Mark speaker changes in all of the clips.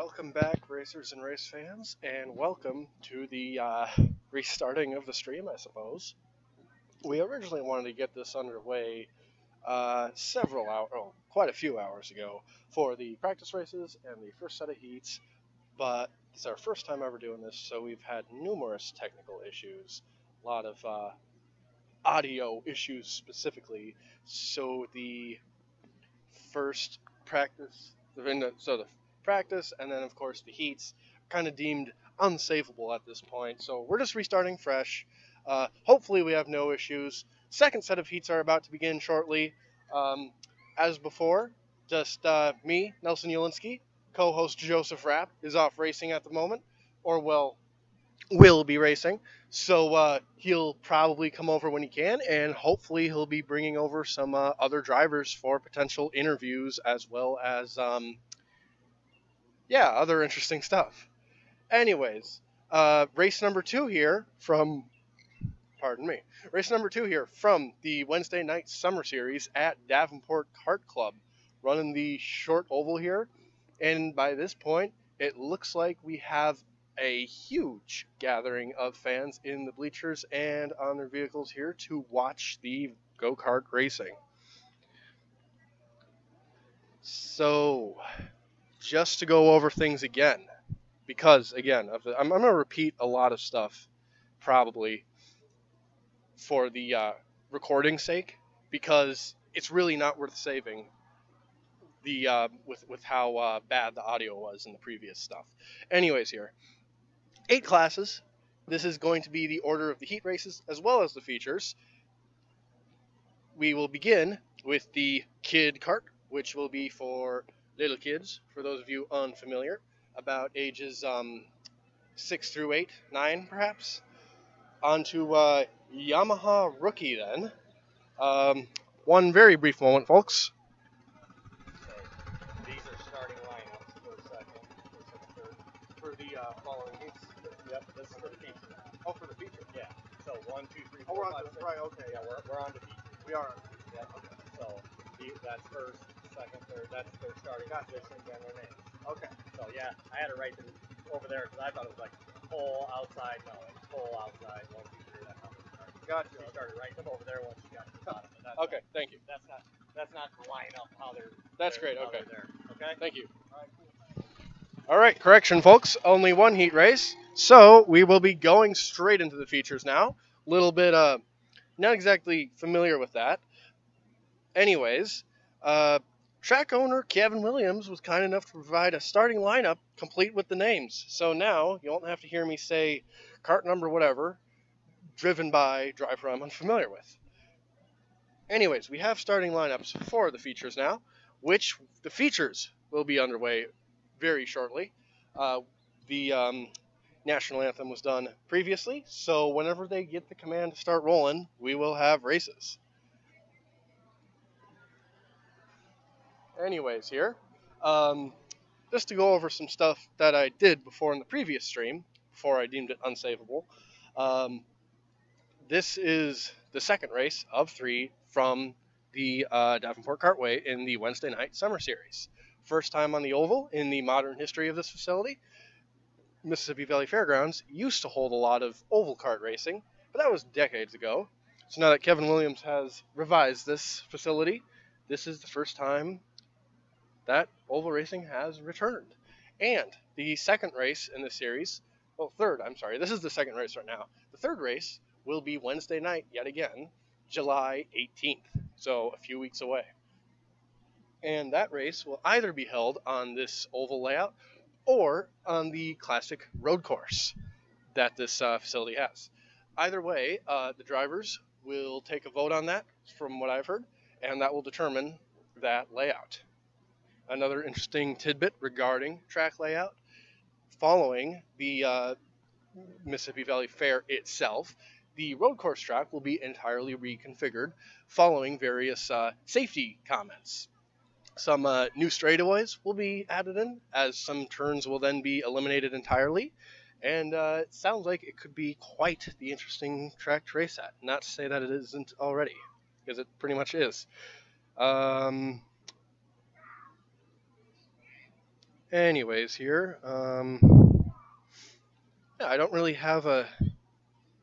Speaker 1: Welcome back, racers and race fans, and welcome to the restarting of the stream, I suppose. We originally wanted to get this underway several hours, quite a few hours ago, for the practice races and the first set of heats, but it's our first time ever doing this, so we've had numerous technical issues, a lot of audio issues specifically. So the first practice, the practice, and then of course the heats, kind of deemed unsavable at this point. So we're just restarting fresh. Hopefully we have no issues. Second set of heats are about to begin shortly. As before, just me, Nelson Ulinski, co-host Joseph Rapp is off racing at the moment, or well, will be racing. So he'll probably come over when he can, and hopefully he'll be bringing over some other drivers for potential interviews as well as, other interesting stuff. Anyways, race number two here from, pardon me, race number two here from the Wednesday night summer series at Davenport Kart Club, running the short oval here. And by this point, it looks like we have a huge gathering of fans in the bleachers and on their vehicles here to watch the go-kart racing. So, just to go over things again, because again, I'm going to repeat a lot of stuff, probably for the recording's sake, because it's really not worth saving the with how bad the audio was in the previous stuff. Anyways, here. 8 classes. This is going to be the order of the heat races as well as the features. We will begin with the Kid Kart, which will be for little kids, for those of you unfamiliar, about ages 6 through 8, 9 perhaps. On to Yamaha Rookie then. One very brief moment, folks.
Speaker 2: These are starting lineups for second, third.
Speaker 1: For the following heats.
Speaker 2: Yep, this is for the feature.
Speaker 1: Oh, for the feature.
Speaker 2: Yeah. So 1, 2, 3,
Speaker 1: Oh,
Speaker 2: 4,
Speaker 1: we're on
Speaker 2: 5,
Speaker 1: to,
Speaker 2: 6.
Speaker 1: right, okay.
Speaker 2: Yeah, we're on to feature.
Speaker 1: We are.
Speaker 2: Yeah. Okay. So that's first, second, third. That's their starting positions and their names.
Speaker 1: Okay.
Speaker 2: So yeah, I had to write them over there because I thought it was like pole outside. No, it's pole outside. 1, 2, 3. That's how they start.
Speaker 1: Gotcha.
Speaker 2: She started writing them over there once she got to the bottom. But
Speaker 1: Okay, thank you.
Speaker 2: That's not to line up how they're.
Speaker 1: That's great.
Speaker 2: How
Speaker 1: Okay.
Speaker 2: they're there. Okay.
Speaker 1: Thank you. All right, correction, folks. Only one heat race, so we will be going straight into the features now. A little bit, not exactly familiar with that. Anyways, track owner Kevin Williams was kind enough to provide a starting lineup complete with the names. So now you won't have to hear me say cart number whatever, driven by driver I'm unfamiliar with. Anyways, we have starting lineups for the features now, which the features will be underway very shortly. The national anthem was done previously, so whenever they get the command to start rolling, we will have races. Anyways, here, just to go over some stuff that I did before in the previous stream, before I deemed it unsavable. This is the second race of 3 from the Davenport Kartway in the Wednesday night summer series. First time on the oval in the modern history of this facility. Mississippi Valley Fairgrounds used to hold a lot of oval kart racing, but that was decades ago. So now that Kevin Williams has revised this facility, this is the first time that oval racing has returned. And the second race in this series, this is the second race right now. The third race will be Wednesday night yet again, July 18th, so a few weeks away. And that race will either be held on this oval layout or on the classic road course that this facility has. Either way, the drivers will take a vote on that, from what I've heard, and that will determine that layout. Another interesting tidbit regarding track layout, following the Mississippi Valley Fair itself, the road course track will be entirely reconfigured following various safety comments. Some new straightaways will be added in, as some turns will then be eliminated entirely. And it sounds like it could be quite the interesting track to race at. Not to say that it isn't already, because it pretty much is. Anyways, here, yeah, I don't really have a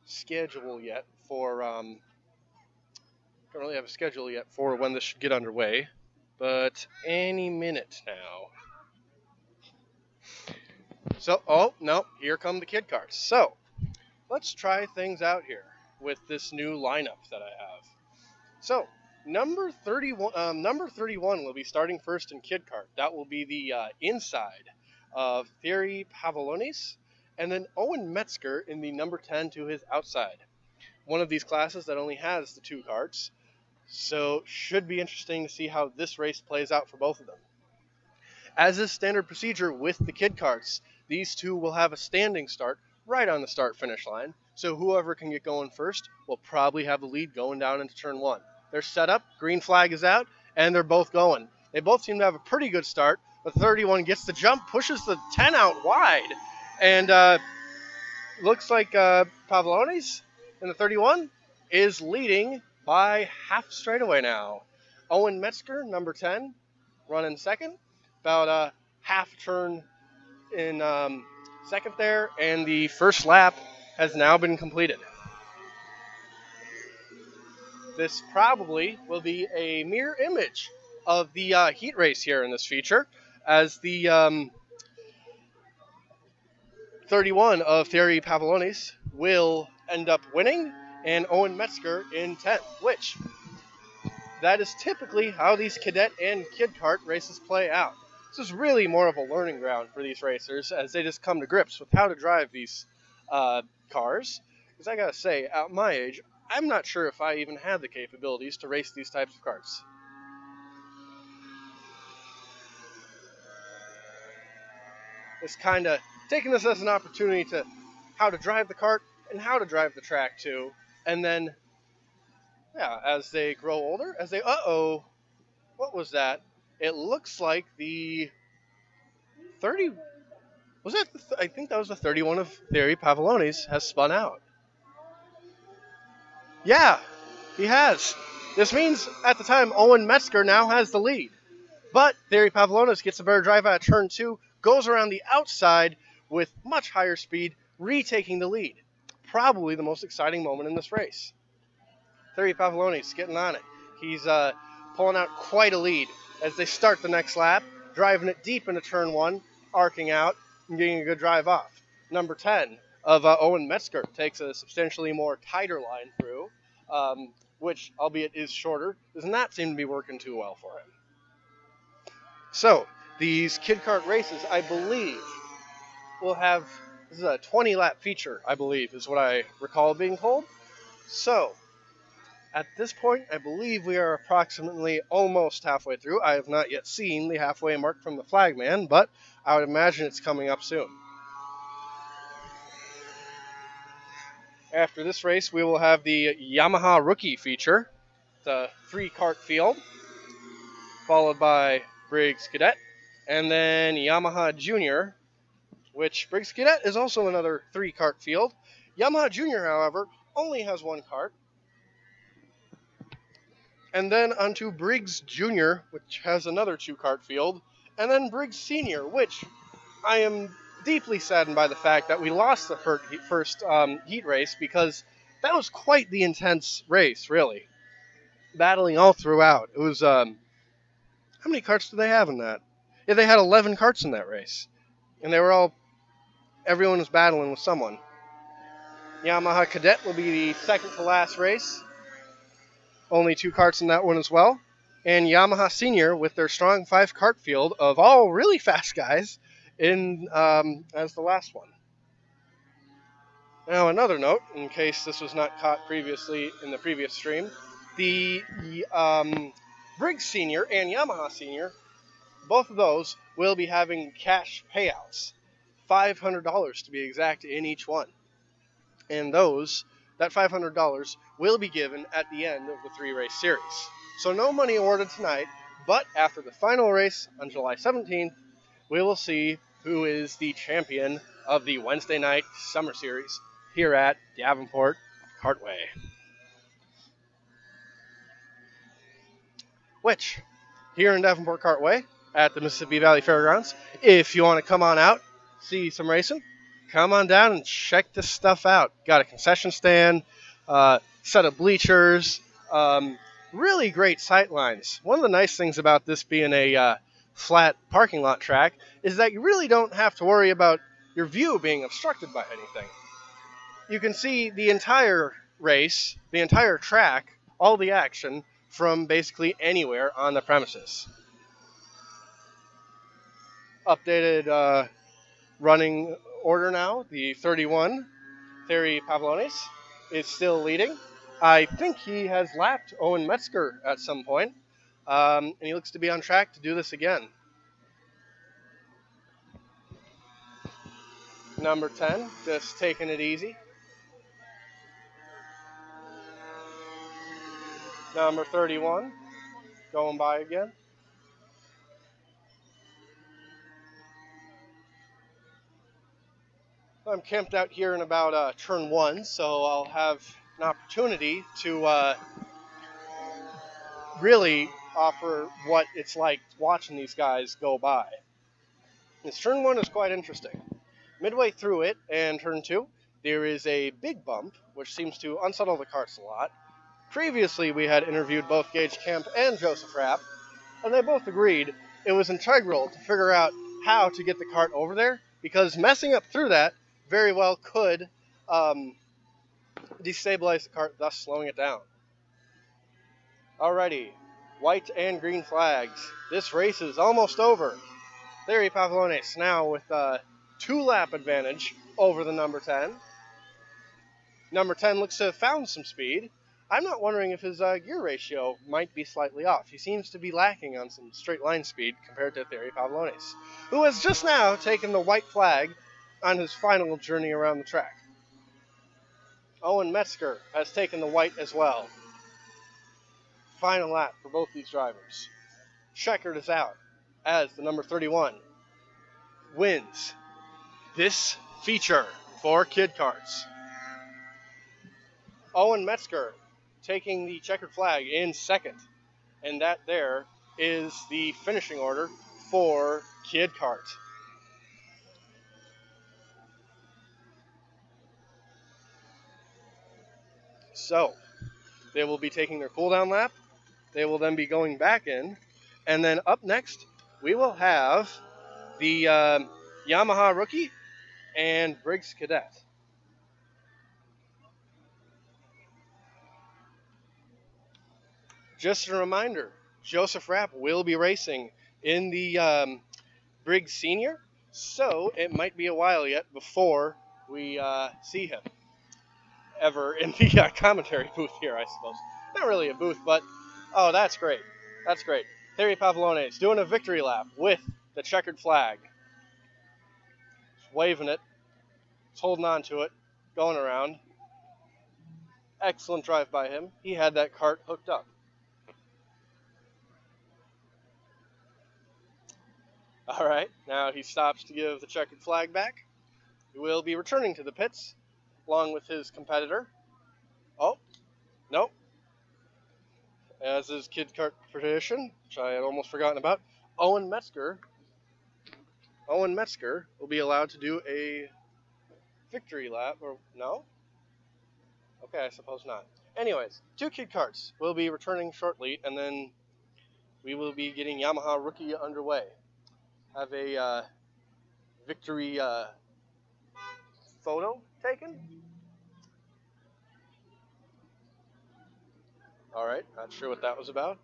Speaker 1: schedule yet for don't really have a schedule yet for when this should get underway, but any minute now. So, oh no, here come the kid carts. So, let's try things out here with this new lineup that I have. So, number 31 will be starting first in kid cart. That will be the inside of Thierry Pavlonis, and then Owen Metzger in the number 10 to his outside. One of these classes that only has the two carts, so should be interesting to see how this race plays out for both of them. As is standard procedure with the kid carts, these two will have a standing start right on the start-finish line, so whoever can get going first will probably have the lead going down into turn one. They're set up, green flag is out, and they're both going. They both seem to have a pretty good start. The 31 gets the jump, pushes the 10 out wide, and looks like Pavlonis in the 31 is leading by half straightaway now. Owen Metzger, number 10, running second. About a half turn in second there, and the first lap has now been completed. This probably will be a mirror image of the heat race here in this feature, as the 31 of Thierry Pavlonis will end up winning, and Owen Metzger in 10th, which that is typically how these cadet and kid kart races play out. This is really more of a learning ground for these racers as they just come to grips with how to drive these cars. Because I gotta say, at my age, I'm not sure if I even had the capabilities to race these types of karts. It's kind of taking this as an opportunity to how to drive the kart and how to drive the track too. And then, yeah, as they grow older, what was that? It looks like the 30 was that? I think that was the 31 of Thierry Pavlonis has spun out. Yeah, he has. This means at the time Owen Metzger now has the lead. But Thierry Pavlonis gets a better drive out of turn two, goes around the outside with much higher speed, retaking the lead. Probably the most exciting moment in this race. Thierry Pavlonis getting on it. He's pulling out quite a lead as they start the next lap, driving it deep into turn one, arcing out, and getting a good drive off. Number 10 of Owen Metzger takes a substantially more tighter line through, which, albeit is shorter, does not seem to be working too well for him. So, these kid kart races, I believe, will have, this is a 20-lap feature, I believe, is what I recall being told. So, at this point, I believe we are approximately almost halfway through. I have not yet seen the halfway mark from the flagman, but I would imagine it's coming up soon. After this race, we will have the Yamaha Rookie feature, the 3-kart field, followed by Briggs Cadet, and then Yamaha Junior, which Briggs Cadet is also another 3-kart field. Yamaha Junior, however, only has 1 kart. And then onto Briggs Junior, which has another 2-kart field, and then Briggs Senior, which I am deeply saddened by the fact that we lost the first heat race, because that was quite the intense race, really. Battling all throughout. It was, how many karts did they have in that? Yeah, they had 11 karts in that race. And everyone was battling with someone. Yamaha Cadet will be the second to last race. Only 2 karts in that one as well. And Yamaha Senior with their strong 5-kart field of all really fast guys as the last one. Now, another note, in case this was not caught previously in the previous stream, the Briggs Senior and Yamaha Senior, both of those will be having cash payouts, $500 to be exact in each one. And that $500 will be given at the end of the 3-race series. So no money awarded tonight, but after the final race on July 17th, we will see who is the champion of the Wednesday night summer series here at Davenport Kartway. Which, here in Davenport Kartway, at the Mississippi Valley Fairgrounds. If you want to come on out, see some racing, come on down and check this stuff out. Got a concession stand, set of bleachers, really great sight lines. One of the nice things about this being a flat parking lot track is that you really don't have to worry about your view being obstructed by anything. You can see the entire race, the entire track, all the action from basically anywhere on the premises. Updated running order now. The 31, Thierry Pavlonis, is still leading. I think he has lapped Owen Metzger at some point, and he looks to be on track to do this again. Number 10, just taking it easy. Number 31, going by again. I'm camped out here in about turn 1, so I'll have an opportunity to really offer what it's like watching these guys go by. This turn 1 is quite interesting. Midway through it and turn 2, there is a big bump, which seems to unsettle the carts a lot. Previously, we had interviewed both Gage Kemp and Joseph Rapp, and they both agreed it was integral to figure out how to get the cart over there, because messing up through that very well could destabilize the cart, thus slowing it down. Alrighty, white and green flags. This race is almost over. Thierry Pavlonis now with a 2-lap advantage over the number 10. Number 10 looks to have found some speed. I'm not wondering if his gear ratio might be slightly off. He seems to be lacking on some straight line speed compared to Thierry Pavlonis, who has just now taken the white flag on his final journey around the track. Owen Metzger has taken the white as well. Final lap for both these drivers. Checkered is out as the number 31 wins this feature for Kid Karts. Owen Metzger taking the checkered flag in second. And that there is the finishing order for Kid Kart. So, they will be taking their cooldown lap. They will then be going back in. And then up next, we will have the Yamaha Rookie and Briggs Cadet. Just a reminder, Joseph Rapp will be racing in the Briggs Senior, so it might be a while yet before we see him ever in the commentary booth here, I suppose. Not really a booth, but oh, that's great. That's great. Thierry Pavlonis doing a victory lap with the checkered flag. Just waving it. Just holding on to it. Going around. Excellent drive by him. He had that cart hooked up. All right, now he stops to give the checkered flag back. He will be returning to the pits along with his competitor. Oh, nope. As is Kid Kart tradition, which I had almost forgotten about, Owen Metzger will be allowed to do a victory lap, or no? Okay, I suppose not. Anyways, 2 Kid Karts will be returning shortly, and then we will be getting Yamaha Rookie underway. Have a victory photo taken. All right, not sure what that was about.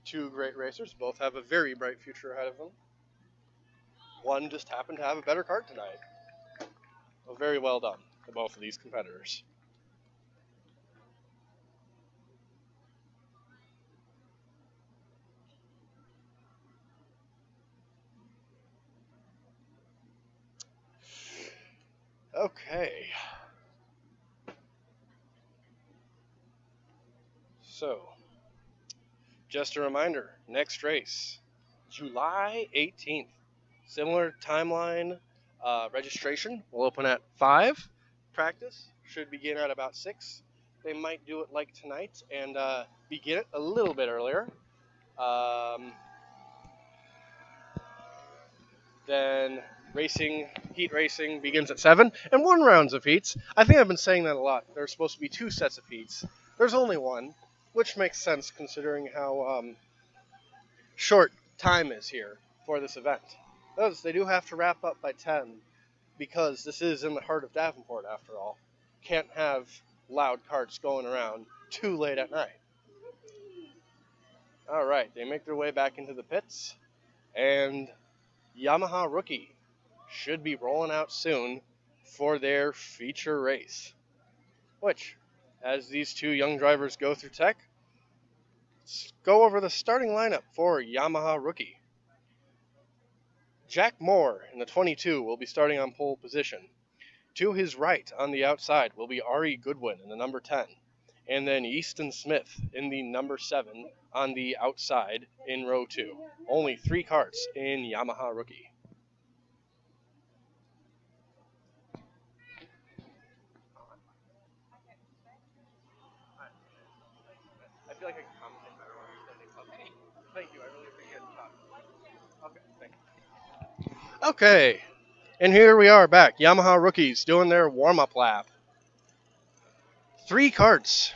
Speaker 1: 2 great racers, both have a very bright future ahead of them. One just happened to have a better kart tonight. Well, very well done to both of these competitors. Okay. So, just a reminder, next race, July 18th. Similar timeline, registration will open at 5. Practice should begin at about 6. They might do it like tonight and begin it a little bit earlier. Then heat racing begins at 7, and 1 rounds of heats. I think I've been saying that a lot. There's supposed to be 2 sets of heats. There's only 1, which makes sense considering how short time is here for this event. Notice they do have to wrap up by 10 because this is in the heart of Davenport after all. Can't have loud carts going around too late at night. All right, they make their way back into the pits, and Yamaha Rookie should be rolling out soon for their feature race. Which, as these 2 young drivers go through tech, let's go over the starting lineup for Yamaha Rookie. Jack Moore in the 22 will be starting on pole position. To his right on the outside will be Ari Goodwin in the number 10. And then Easton Smith in the number 7 on the outside in row 2. Only 3 carts in Yamaha Rookie. I feel like I can commentate better when you're standing up. Thank you, I really appreciate the time. Okay, thank you. Okay, and here we are back. Yamaha Rookies doing their warm-up lap. 3 carts.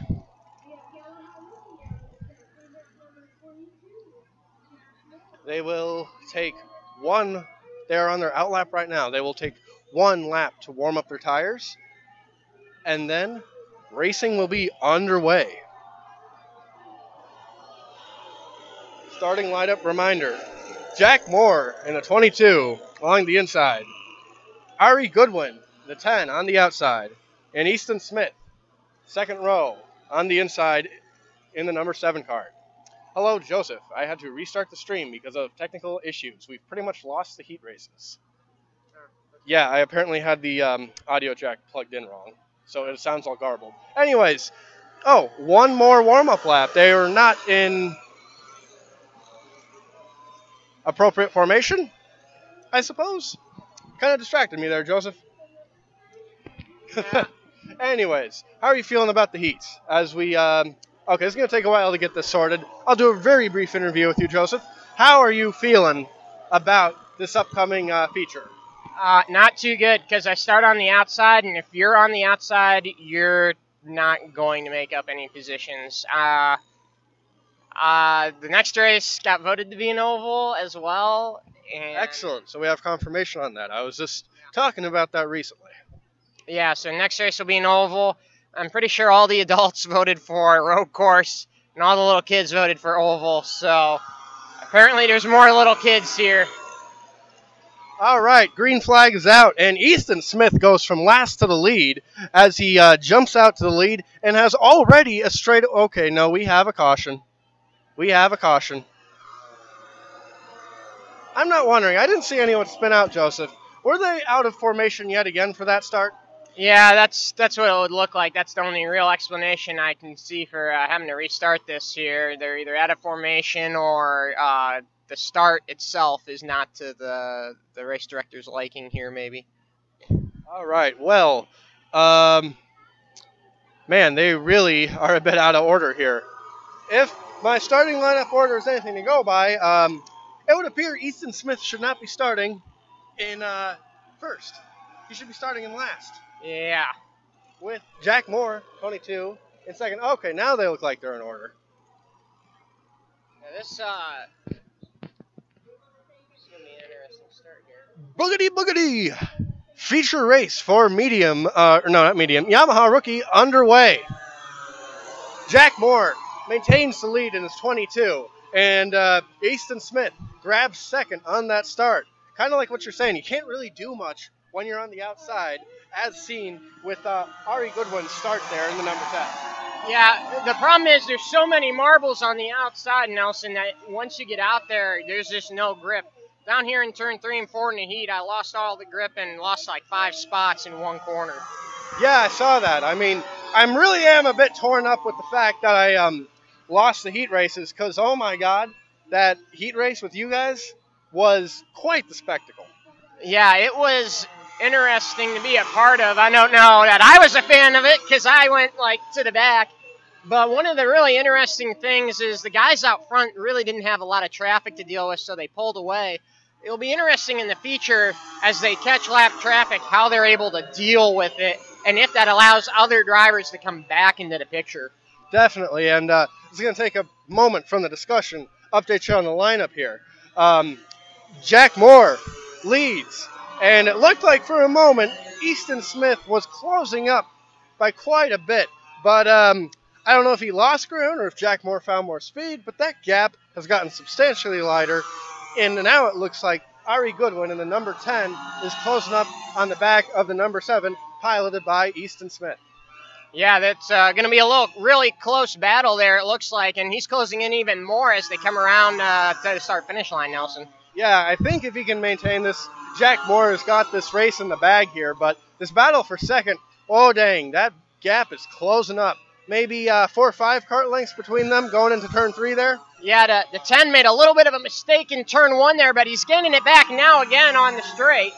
Speaker 1: They will take 1, they're on their out lap right now. They will take 1 lap to warm up their tires, and then racing will be underway. Starting lineup reminder. Jack Moore in the 22 along the inside. Ari Goodwin, the 10 on the outside. And Easton Smith, second row on the inside in the number 7 cart. Hello, Joseph. I had to restart the stream because of technical issues. We've pretty much lost the heat races. Yeah, I apparently had the audio jack plugged in wrong, so it sounds all garbled. Anyways, 1 more warm-up lap. They are not in appropriate formation, I suppose. Kind of distracted me there, Joseph.
Speaker 3: Yeah.
Speaker 1: Anyways, how are you feeling about the heats? As we, okay, it's going to take a while to get this sorted. I'll do a very brief interview with you, Joseph. How are you feeling about this upcoming feature?
Speaker 3: Not too good because I start on the outside, and if you're on the outside, you're not going to make up any positions. The next race got voted to be an oval as well. And
Speaker 1: Excellent. So we have confirmation on that. I was just talking about that recently.
Speaker 3: yeah, so next race will be an oval. I'm pretty sure all the adults voted for road course, and all the little kids voted for oval. So apparently there's more little kids here.
Speaker 1: All right, green flag is out, and Easton Smith goes from last to the lead as he jumps out to the lead and has already a straight... Okay, no, we have a caution. We have a caution. I'm not wondering. I didn't see anyone spin out, Joseph. Were they out of formation yet again for that start?
Speaker 3: Yeah, that's what it would look like. That's the only real explanation I can see for having to restart this here. They're either out of formation or the start itself is not to the race director's liking here, maybe.
Speaker 1: All right, well, man, they really are a bit out of order here. If my starting lineup order is anything to go by, it would appear Easton Smith should not be starting in first. He should be starting in last.
Speaker 3: Yeah.
Speaker 1: With Jack Moore, 22, in second. Okay, now they look like they're in order.
Speaker 3: Yeah, this is gonna be an interesting start here.
Speaker 1: Boogity boogity! Feature race for Yamaha Rookie underway. Jack Moore maintains the lead in his 22, and Easton Smith grabs second on that start. Kind of like what you're saying, you can't really do much when you're on the outside, as seen with Ari Goodwin's start there in the number 10.
Speaker 3: Yeah, the problem is there's so many marbles on the outside, Nelson, that once you get out there, there's just no grip. Down here in turn 3 and 4 in the heat, I lost all the grip and lost like 5 spots in one corner.
Speaker 1: Yeah, I saw that. I mean, I really am a bit torn up with the fact that I lost the heat races because, oh my God, that heat race with you guys was quite the spectacle.
Speaker 3: Yeah, it was interesting to be a part of. I don't know that I was a fan of it because I went like to the back, But one of the really interesting things is the guys out front really didn't have a lot of traffic to deal with, so they pulled away. It'll be interesting in the future as they catch lap traffic how they're able to deal with it and if that allows other drivers to come back into the picture.
Speaker 1: Definitely, and it's going to take a moment from the discussion. Update you on the lineup here. Jack Moore leads, and it looked like for a moment Easton Smith was closing up by quite a bit, but I don't know if he lost ground or if Jack Moore found more speed, but that gap has gotten substantially wider, and now it looks like Ari Goodwin in the number 10 is closing up on the back of the number 7, piloted by Easton Smith.
Speaker 3: Yeah, that's going to be a really close battle there, it looks like, and he's closing in even more as they come around to the start-finish line, Nelson.
Speaker 1: Yeah, I think if he can maintain this, Jack Moore has got this race in the bag here, but this battle for second, oh dang, that gap is closing up. Maybe 4 or 5 kart lengths between them going into turn 3 there?
Speaker 3: Yeah, the 10 made a little bit of a mistake in turn 1 there, but he's gaining it back now again on the straight.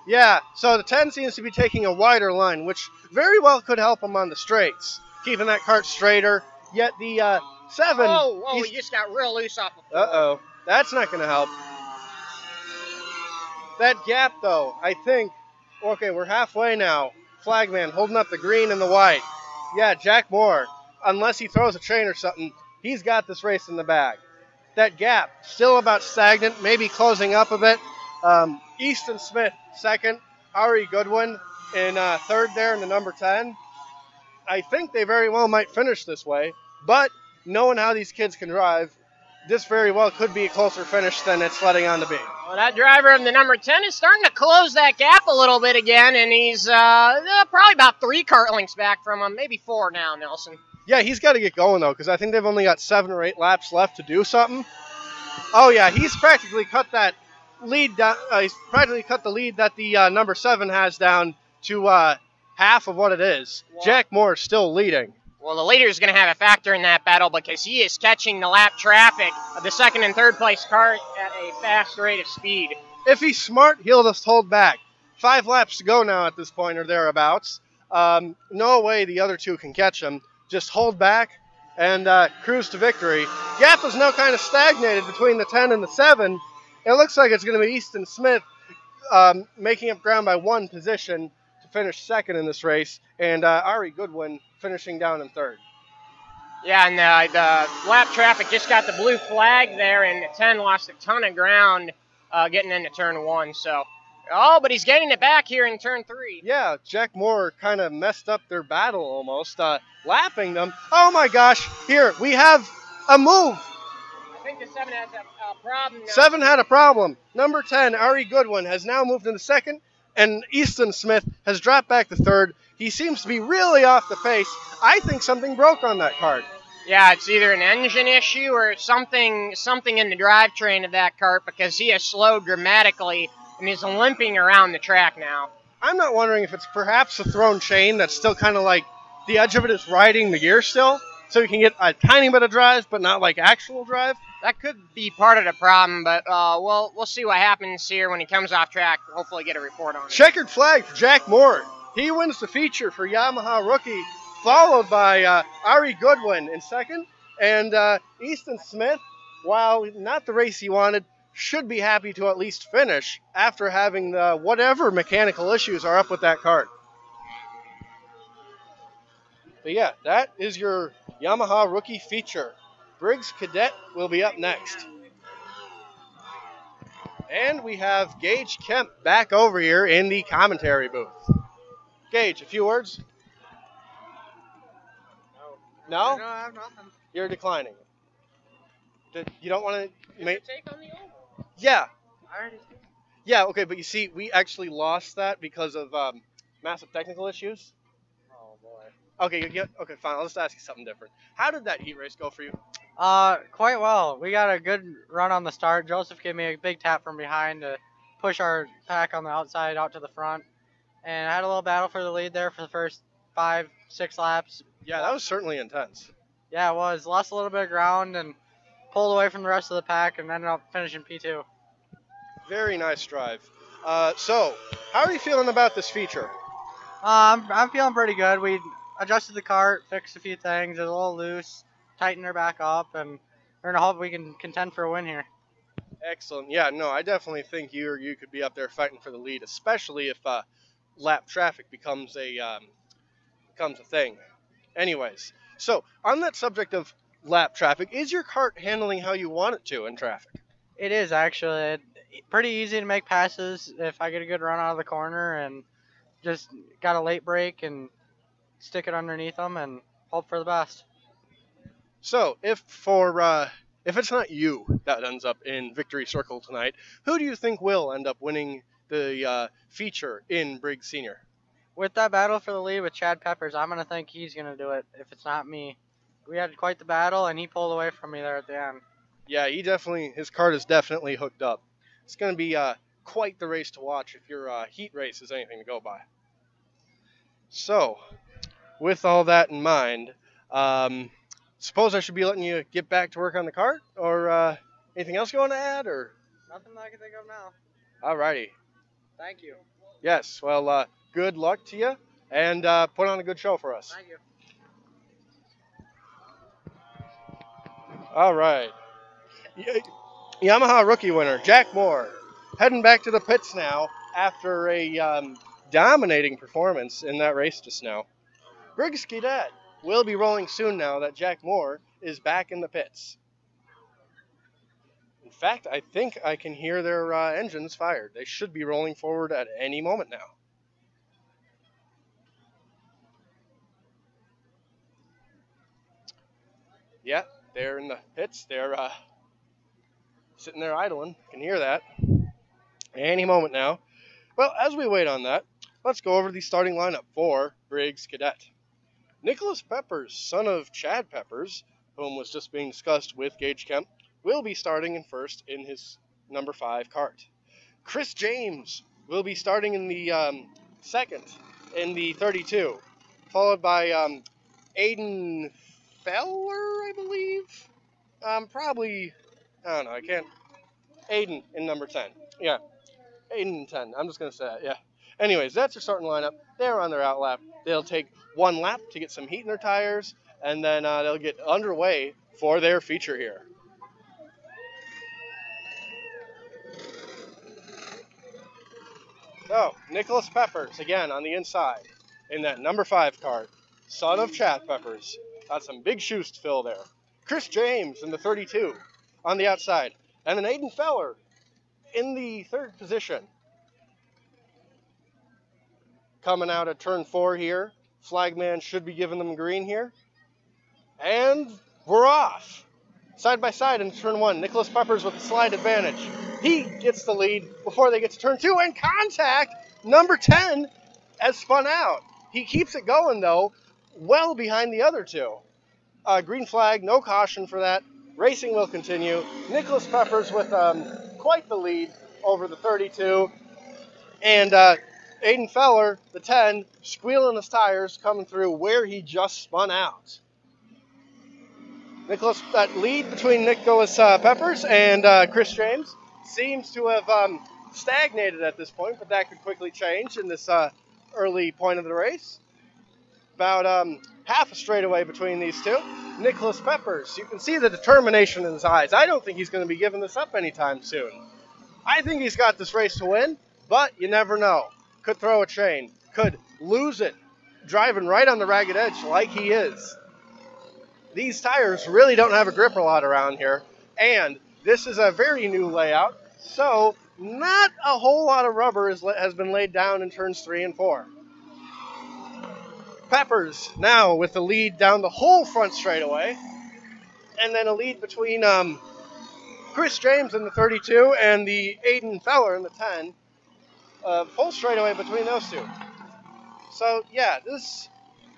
Speaker 1: Yeah, so the 10 seems to be taking a wider line, which very well could help him on the straights, keeping that kart straighter, yet the 7...
Speaker 3: Oh, he just got real loose off of 4.
Speaker 1: Uh-oh. That's not going to help. That gap, though, I think... Okay, we're halfway now. Flagman holding up the green and the white. Yeah, Jack Moore, unless he throws a chain or something, he's got this race in the bag. That gap, still about stagnant, maybe closing up a bit. Easton Smith, second. Ari Goodwin in third there in the number 10. I think they very well might finish this way, but knowing how these kids can drive, this very well could be a closer finish than it's letting on to be.
Speaker 3: Well, that driver in the number 10 is starting to close that gap a little bit again, and he's probably about 3 kart lengths back from him, maybe 4 now, Nelson.
Speaker 1: Yeah, he's got to get going, though, because I think they've only got 7 or 8 laps left to do something. Oh, yeah, he's practically cut that lead down. He's practically cut the lead that the number 7 has down to half of what it is.
Speaker 3: Wow.
Speaker 1: Jack Moore is still leading.
Speaker 3: Well, the leader is going to have a factor in that battle because he is catching the lap traffic of the second and third place kart at a fast rate of speed.
Speaker 1: If he's smart, he'll just hold back. 5 laps to go now at this point or thereabouts. No way the other 2 can catch him. Just hold back and cruise to victory. Gap is now kind of stagnated between the 10 and the 7. It looks like it's going to be Easton Smith making up ground by 1 position to finish second in this race, and Ari Goodwin finishing down in third.
Speaker 3: Yeah, and the lap traffic just got the blue flag there, and the 10 lost a ton of ground getting into turn 1. So, but he's getting it back here in turn 3.
Speaker 1: Yeah, Jack Moore kind of messed up their battle almost, lapping them. Oh my gosh, here, we have a move.
Speaker 3: I think the 7 has a problem now.
Speaker 1: 7 had a problem. Number 10, Ari Goodwin, has now moved into second, and Easton Smith has dropped back to third. He seems to be really off the pace. I think something broke on that kart.
Speaker 3: Yeah, it's either an engine issue or something in the drivetrain of that kart because he has slowed dramatically and is limping around the track now.
Speaker 1: I'm not wondering if it's perhaps a thrown chain that's still kind of like the edge of it is riding the gear still, so you can get a tiny bit of drive, but not like actual drive.
Speaker 3: That could be part of the problem, but we'll see what happens here when he comes off track. Hopefully get a report on it.
Speaker 1: Checkered flag for Jack Moore. He wins the feature for Yamaha Rookie, followed by Ari Goodwin in second. And Easton Smith, while not the race he wanted, should be happy to at least finish after having the whatever mechanical issues are up with that kart. But yeah, that is your Yamaha Rookie feature. Briggs Cadet will be up next. And we have Gage Kemp back over here in the commentary booth. Gage, a few words? No?
Speaker 2: No, I have nothing.
Speaker 1: You're declining. You don't want to make...
Speaker 3: take on the oval.
Speaker 1: Yeah.
Speaker 2: I already did.
Speaker 1: Yeah, okay, but you see, we actually lost that because of massive technical issues.
Speaker 2: Oh, boy.
Speaker 1: Okay, okay, fine. I'll just ask you something different. How did that heat race go for you?
Speaker 4: Quite well. We got a good run on the start. Joseph gave me a big tap from behind to push our pack on the outside out to the front. And I had a little battle for the lead there for the first 5-6 laps.
Speaker 1: Yeah, that was certainly intense.
Speaker 4: Yeah, it was. Lost a little bit of ground and pulled away from the rest of the pack and ended up finishing P2.
Speaker 1: Very nice drive. So, how are you feeling about this feature?
Speaker 4: I'm feeling pretty good. adjusted the cart, fixed a few things. It was a little loose, tightened her back up, and we're gonna hope we can contend for a win here.
Speaker 1: Excellent. Yeah, no, I definitely think you could be up there fighting for the lead, especially if lap traffic becomes a thing. Anyways, so on that subject of lap traffic, is your cart handling how you want it to in traffic?
Speaker 4: It is actually pretty easy to make passes if I get a good run out of the corner and just got a late break and stick it underneath them and hope for the best.
Speaker 1: So if it's not you that ends up in victory circle tonight, who do you think will end up winning the feature in Briggs Senior?
Speaker 4: With that battle for the lead with Chad Peppers, I'm gonna think he's gonna do it if it's not me. We had quite the battle, and he pulled away from me there at the end.
Speaker 1: Yeah, his cart is definitely hooked up. It's going to be quite the race to watch if your heat race is anything to go by. So, with all that in mind, suppose I should be letting you get back to work on the cart, or anything else you want to add, or?
Speaker 4: Nothing that I can think of now.
Speaker 1: Alrighty.
Speaker 4: Thank you.
Speaker 1: Yes, well, good luck to you, and put on a good show for us.
Speaker 4: Thank you.
Speaker 1: All right. Yamaha rookie winner, Jack Moore, heading back to the pits now after a dominating performance in that race just now. Briggs Cadet will be rolling soon now that Jack Moore is back in the pits. In fact, I think I can hear their engines fired. They should be rolling forward at any moment now. Yeah, they're in the pits. They're sitting there idling. Can hear that. Any moment now. Well, as we wait on that, let's go over the starting lineup for Briggs Cadet. Nicholas Peppers, son of Chad Peppers, whom was just being discussed with Gage Kemp, will be starting in first in his number 5 cart. Chris James will be starting in the second in the 32, followed by Aiden Feller, I believe. Probably, I don't know, I can't. Aiden in number 10. Yeah, Aiden in 10. I'm just going to say that, yeah. Anyways, that's their starting lineup. They're on their out lap. They'll take one lap to get some heat in their tires, and then they'll get underway for their feature here. So, Nicholas Peppers, again, on the inside in that number 5 cart. Son of Chad Peppers. Got some big shoes to fill there. Chris James in the 32 on the outside. And then Aiden Feller in the 3rd position. Coming out at turn 4 here. Flagman should be giving them green here. And we're off. Side by side in turn 1. Nicholas Peppers with the slide advantage. He gets the lead before they get to turn 2. And contact, number 10 has spun out. He keeps it going, though, well behind the other two. Green flag, no caution for that. Racing will continue. Nicholas Peppers with quite the lead over the 32. And Aiden Feller, the 10, squealing his tires, coming through where he just spun out. That lead between Nicholas Peppers and Chris James seems to have stagnated at this point, but that could quickly change in this early point of the race. About half a straightaway between these two. Nicholas Peppers, you can see the determination in his eyes. I don't think he's going to be giving this up anytime soon. I think he's got this race to win, but you never know. Could throw a chain, could lose it, driving right on the ragged edge like he is. These tires really don't have a grip a lot around here, and this is a very new layout, so not a whole lot of rubber has been laid down in turns 3 and 4. Peppers now with the lead down the whole front straightaway, and then a lead between Chris James in the 32 and the Aiden Feller in the 10. Full straightaway between those two. So yeah, this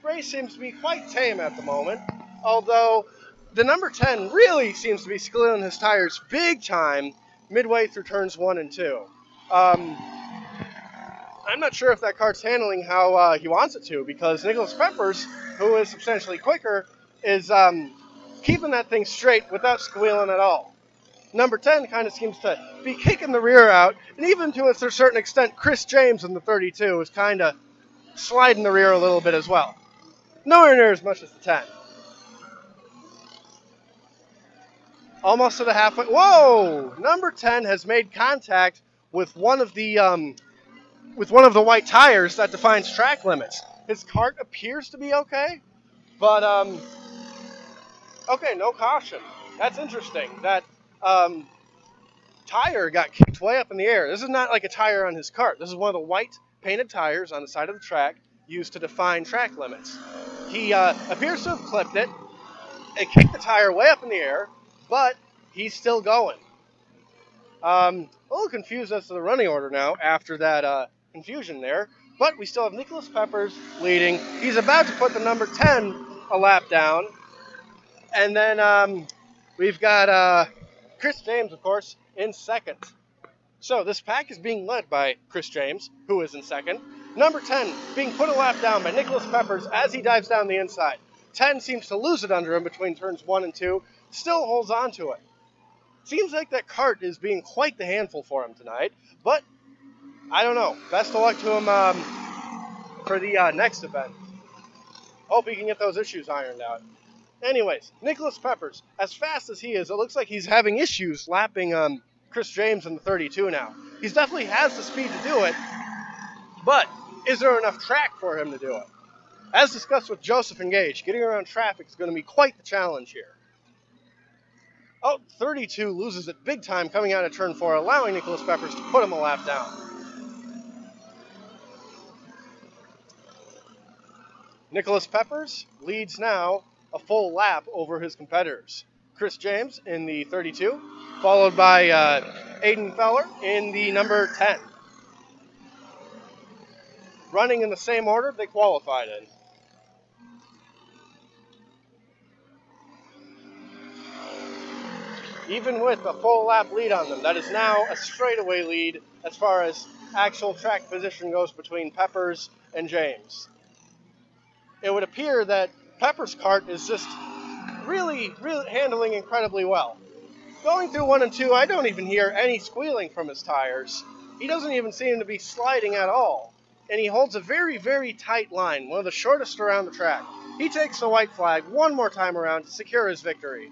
Speaker 1: race seems to be quite tame at the moment, although the number 10 really seems to be squealing his tires big time midway through turns 1 and 2. I'm not sure if that cart's handling how he wants it to, because Nicholas Peppers, who is substantially quicker, is keeping that thing straight without squealing at all. Number 10 kind of seems to be kicking the rear out, and even to a certain extent, Chris James in the 32 is kind of sliding the rear a little bit as well. Nowhere near as much as the 10. Almost to the halfway. Whoa! Number 10 has made contact with one of the white tires that defines track limits. His kart appears to be okay, but okay, no caution. That's interesting. That tire got kicked way up in the air. This is not like a tire on his kart. This is one of the white painted tires on the side of the track used to define track limits. He appears to have clipped it. It kicked the tire way up in the air, but he's still going. A little confused as to the running order now after that confusion there, but we still have Nicholas Peppers leading. He's about to put the number 10 a lap down, and then we've got Chris James, of course, in second. So this pack is being led by Chris James, who is in second. Number 10 being put a lap down by Nicholas Peppers as he dives down the inside. 10 seems to lose it under him between turns 1 and 2, still holds on to it. Seems like that kart is being quite the handful for him tonight, but I don't know. Best of luck to him for the next event. Hope he can get those issues ironed out. Anyways, Nicholas Peppers, as fast as he is, it looks like he's having issues lapping Chris James in the 32 now. He definitely has the speed to do it, but is there enough track for him to do it? As discussed with Joseph and Gage, getting around traffic is going to be quite the challenge here. Oh, 32 loses it big time coming out of turn 4, allowing Nicholas Peppers to put him a lap down. Nicholas Peppers leads now a full lap over his competitors. Chris James in the 32, followed by Aiden Feller in the number 10. Running in the same order they qualified in. Even with a full lap lead on them, that is now a straightaway lead as far as actual track position goes between Peppers and James. It would appear that Peppers' kart is just really handling incredibly well. Going through 1 and 2, I don't even hear any squealing from his tires. He doesn't even seem to be sliding at all. And he holds a very tight line, one of the shortest around the track. He takes the white flag one more time around to secure his victory.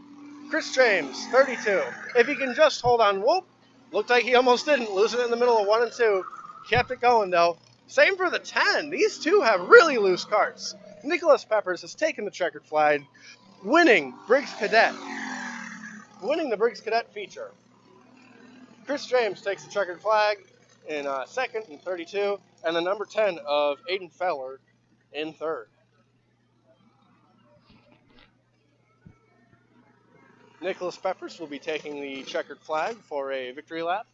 Speaker 1: Chris James, 32. If he can just hold on, whoop. Looked like he almost didn't, losing it in the middle of 1 and 2. Kept it going, though. Same for the 10. These two have really loose karts. Nicholas Peppers has taken the checkered flag, winning Briggs Cadet. Winning the Briggs Cadet feature. Chris James takes the checkered flag in second in 32, and the number 10 of Aiden Feller in third. Nicholas Peppers will be taking the checkered flag for a victory lap,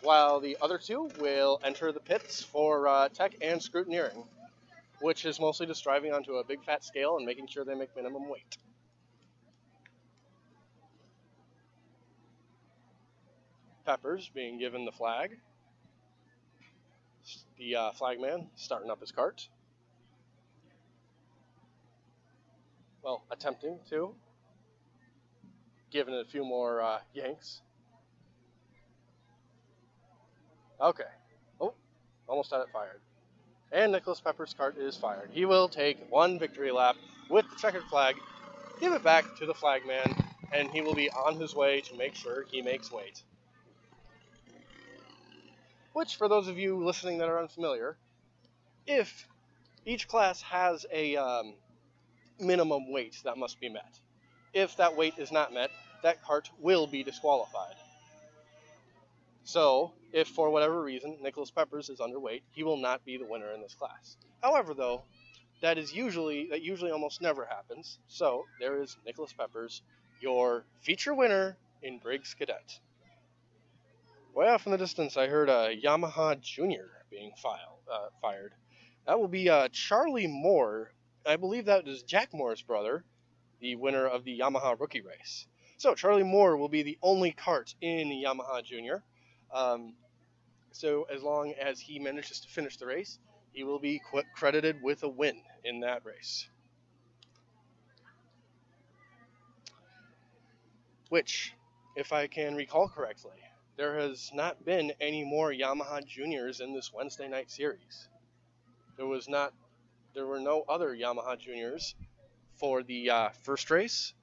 Speaker 1: while the other two will enter the pits for tech and scrutineering, which is mostly just driving onto a big fat scale and making sure they make minimum weight. Peppers being given the flag. The flagman starting up his kart. Well, attempting to. Giving it a few more yanks. Okay. Oh, almost had it fired. And Nicholas Peppers' kart is fired. He will take one victory lap with the checkered flag, give it back to the flagman, and he will be on his way to make sure he makes weight. Which, for those of you listening that are unfamiliar, if each class has a minimum weight that must be met. If that weight is not met, that kart will be disqualified. So, if for whatever reason Nicholas Peppers is underweight, he will not be the winner in this class. However, though, that usually almost never happens. So, there is Nicholas Peppers, your feature winner in Briggs Cadet. Way off in the distance, I heard a Yamaha Junior being fired. That will be Charlie Moore. I believe that is Jack Moore's brother, the winner of the Yamaha rookie race. So Charlie Moore will be the only kart in the Yamaha Junior. So as long as he manages to finish the race, he will be credited with a win in that race. Which, if I can recall correctly, there has not been any more Yamaha Juniors in this Wednesday night series. There were no other Yamaha Juniors for the first race.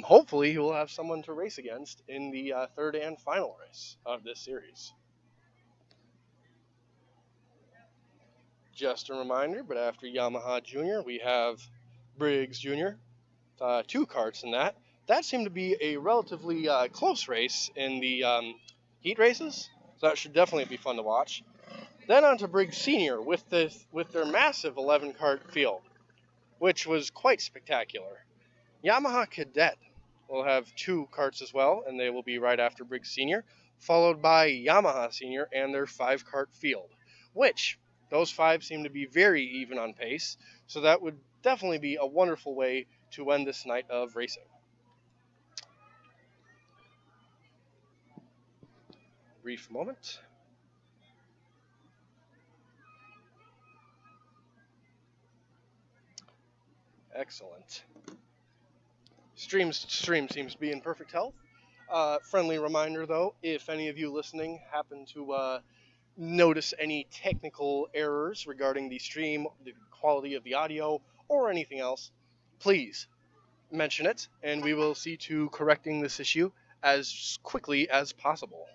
Speaker 1: Hopefully, he will have someone to race against in the third and final race of this series. Just a reminder, but after Yamaha Junior, we have Briggs Junior. 2 karts in that. That seemed to be a relatively close race in the heat races, so that should definitely be fun to watch. Then on to Briggs Senior with their massive 11 kart field, which was quite spectacular. Yamaha Cadet will have 2 karts as well, and they will be right after Briggs Senior, followed by Yamaha Senior and their 5 kart field, which those 5 seem to be very even on pace, so that would definitely be a wonderful way to end this night of racing. Brief moment. Excellent. Stream seems to be in perfect health. Friendly reminder, though, if any of you listening happen to notice any technical errors regarding the stream, the quality of the audio, or anything else, please mention it, and we will see to correcting this issue as quickly as possible.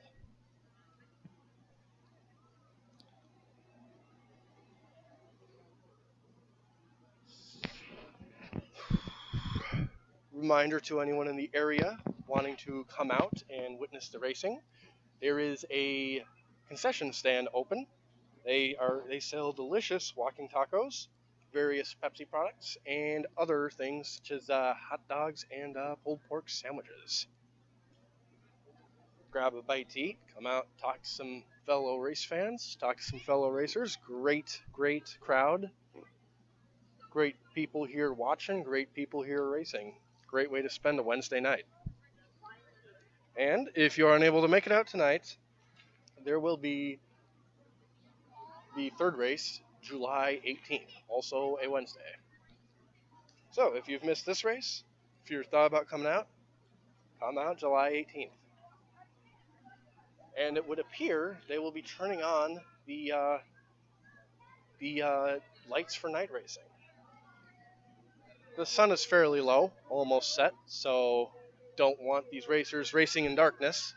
Speaker 1: Reminder to anyone in the area wanting to come out and witness the racing, there is a concession stand open. They sell delicious walking tacos, various Pepsi products, and other things such as hot dogs and pulled pork sandwiches. Grab a bite to eat, come out, talk to some fellow race fans, talk to some fellow racers. Great crowd. Great people here watching, great people here racing. Great way to spend a Wednesday night. And if you're unable to make it out tonight, there will be the third race, July 18th, also a Wednesday. So if you've missed this race, if you're thought about coming out, come out July 18th. And it would appear they will be turning on the lights for night racing. The sun is fairly low, almost set, so don't want these racers racing in darkness.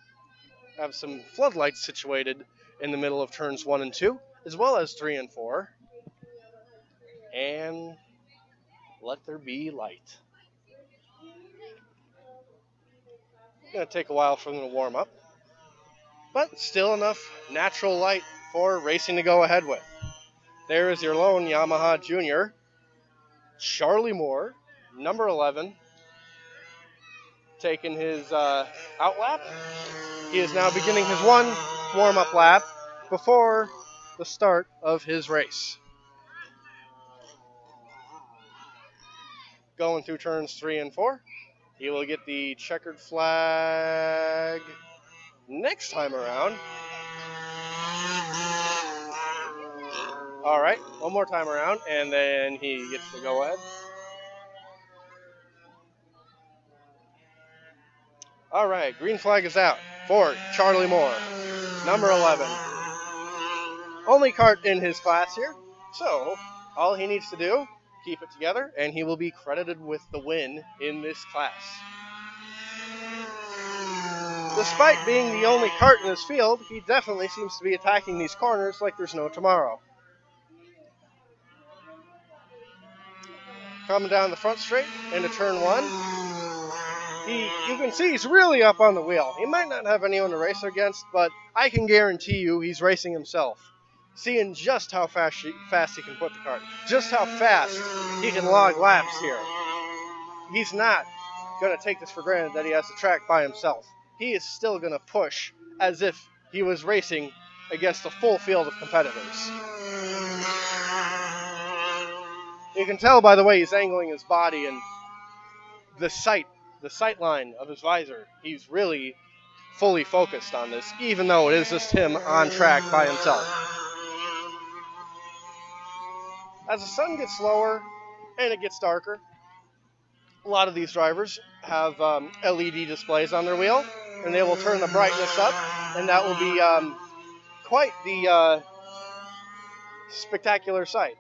Speaker 1: Have some floodlights situated in the middle of turns 1 and 2, as well as 3 and 4. And let there be light. It's going to take a while for them to warm up, but still enough natural light for racing to go ahead with. There is your lone Yamaha Junior, Charlie Moore, number 11, taking his out lap. He is now beginning his 1 warm-up lap before the start of his race. Going through turns 3 and 4. He will get the checkered flag next time around. All right, one more time around, and then he gets the go-ahead. All right, green flag is out for Charlie Moore, number 11. Only kart in his class here, so all he needs to do, keep it together, and he will be credited with the win in this class. Despite being the only kart in this field, he definitely seems to be attacking these corners like there's no tomorrow. Coming down the front straight into turn 1. You can see he's really up on the wheel. He might not have anyone to race against, but I can guarantee you he's racing himself. Seeing just how fast he can put the kart, just how fast he can log laps here. He's not going to take this for granted that he has the track by himself. He is still going to push as if he was racing against a full field of competitors. You can tell by the way he's angling his body and the sight line of his visor. He's really fully focused on this, even though it is just him on track by himself. As the sun gets lower and it gets darker, a lot of these drivers have LED displays on their wheel, and they will turn the brightness up, and that will be quite the spectacular sight.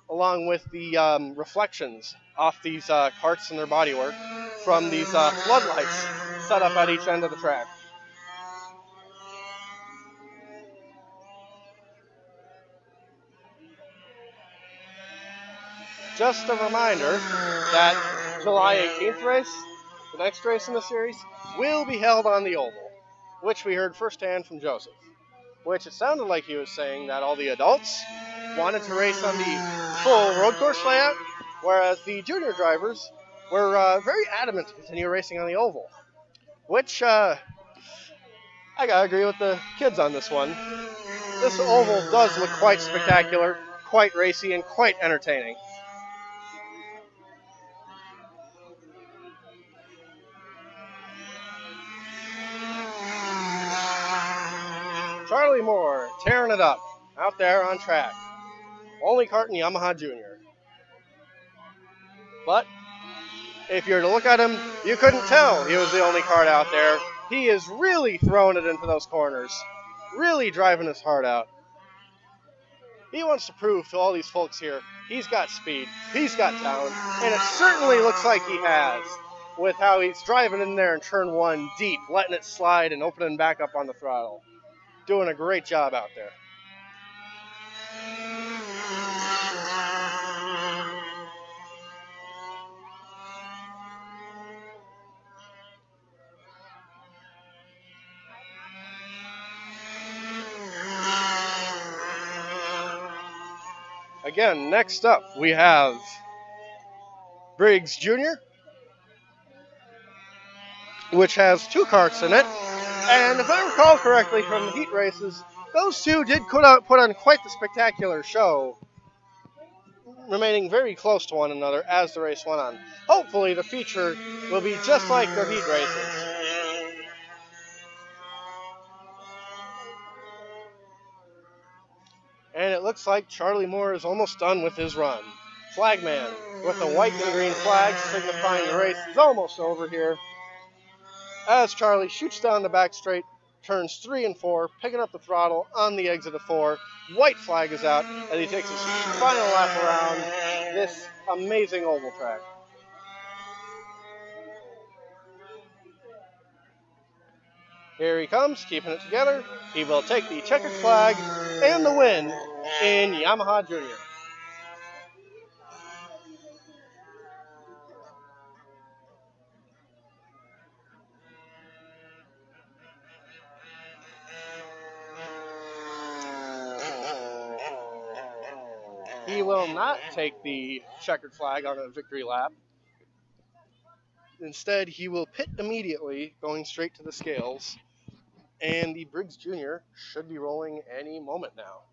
Speaker 1: along with the reflections off these karts and their bodywork from these floodlights set up at each end of the track. Just a reminder that July 18th race, the next race in the series, will be held on the oval, which we heard firsthand from Joseph. Which it sounded like he was saying that all the adults wanted to race on the full road course layout, whereas the junior drivers were very adamant to continue racing on the oval. Which, I gotta agree with the kids on this one. This oval does look quite spectacular, quite racy, and quite entertaining. Charlie Moore tearing it up out there on track. Only kart in Yamaha Junior. But if you were to look at him, you couldn't tell he was the only kart out there. He is really throwing it into those corners, really driving his heart out. He wants to prove to all these folks here he's got speed, he's got talent, and it certainly looks like he has with how he's driving in there in turn one deep, letting it slide and opening back up on the throttle. Doing a great job out there. Again, next up we have Briggs Jr., which has two karts in it. And if I recall correctly from the heat races, those two did put on quite the spectacular show, remaining very close to one another as the race went on. Hopefully the feature will be just like the heat races. And it looks like Charlie Moore is almost done with his run. Flagman with the white and green flag signifying the race is almost over here. As Charlie shoots down the back straight, turns 3 and 4, picking up the throttle on the exit of 4. White flag is out as he takes his final lap around this amazing oval track. Here he comes, keeping it together. He will take the checkered flag and the win in Yamaha Junior. He will not take the checkered flag on a victory lap. Instead, he will pit immediately, going straight to the scales. And the Briggs Jr. should be rolling any moment now.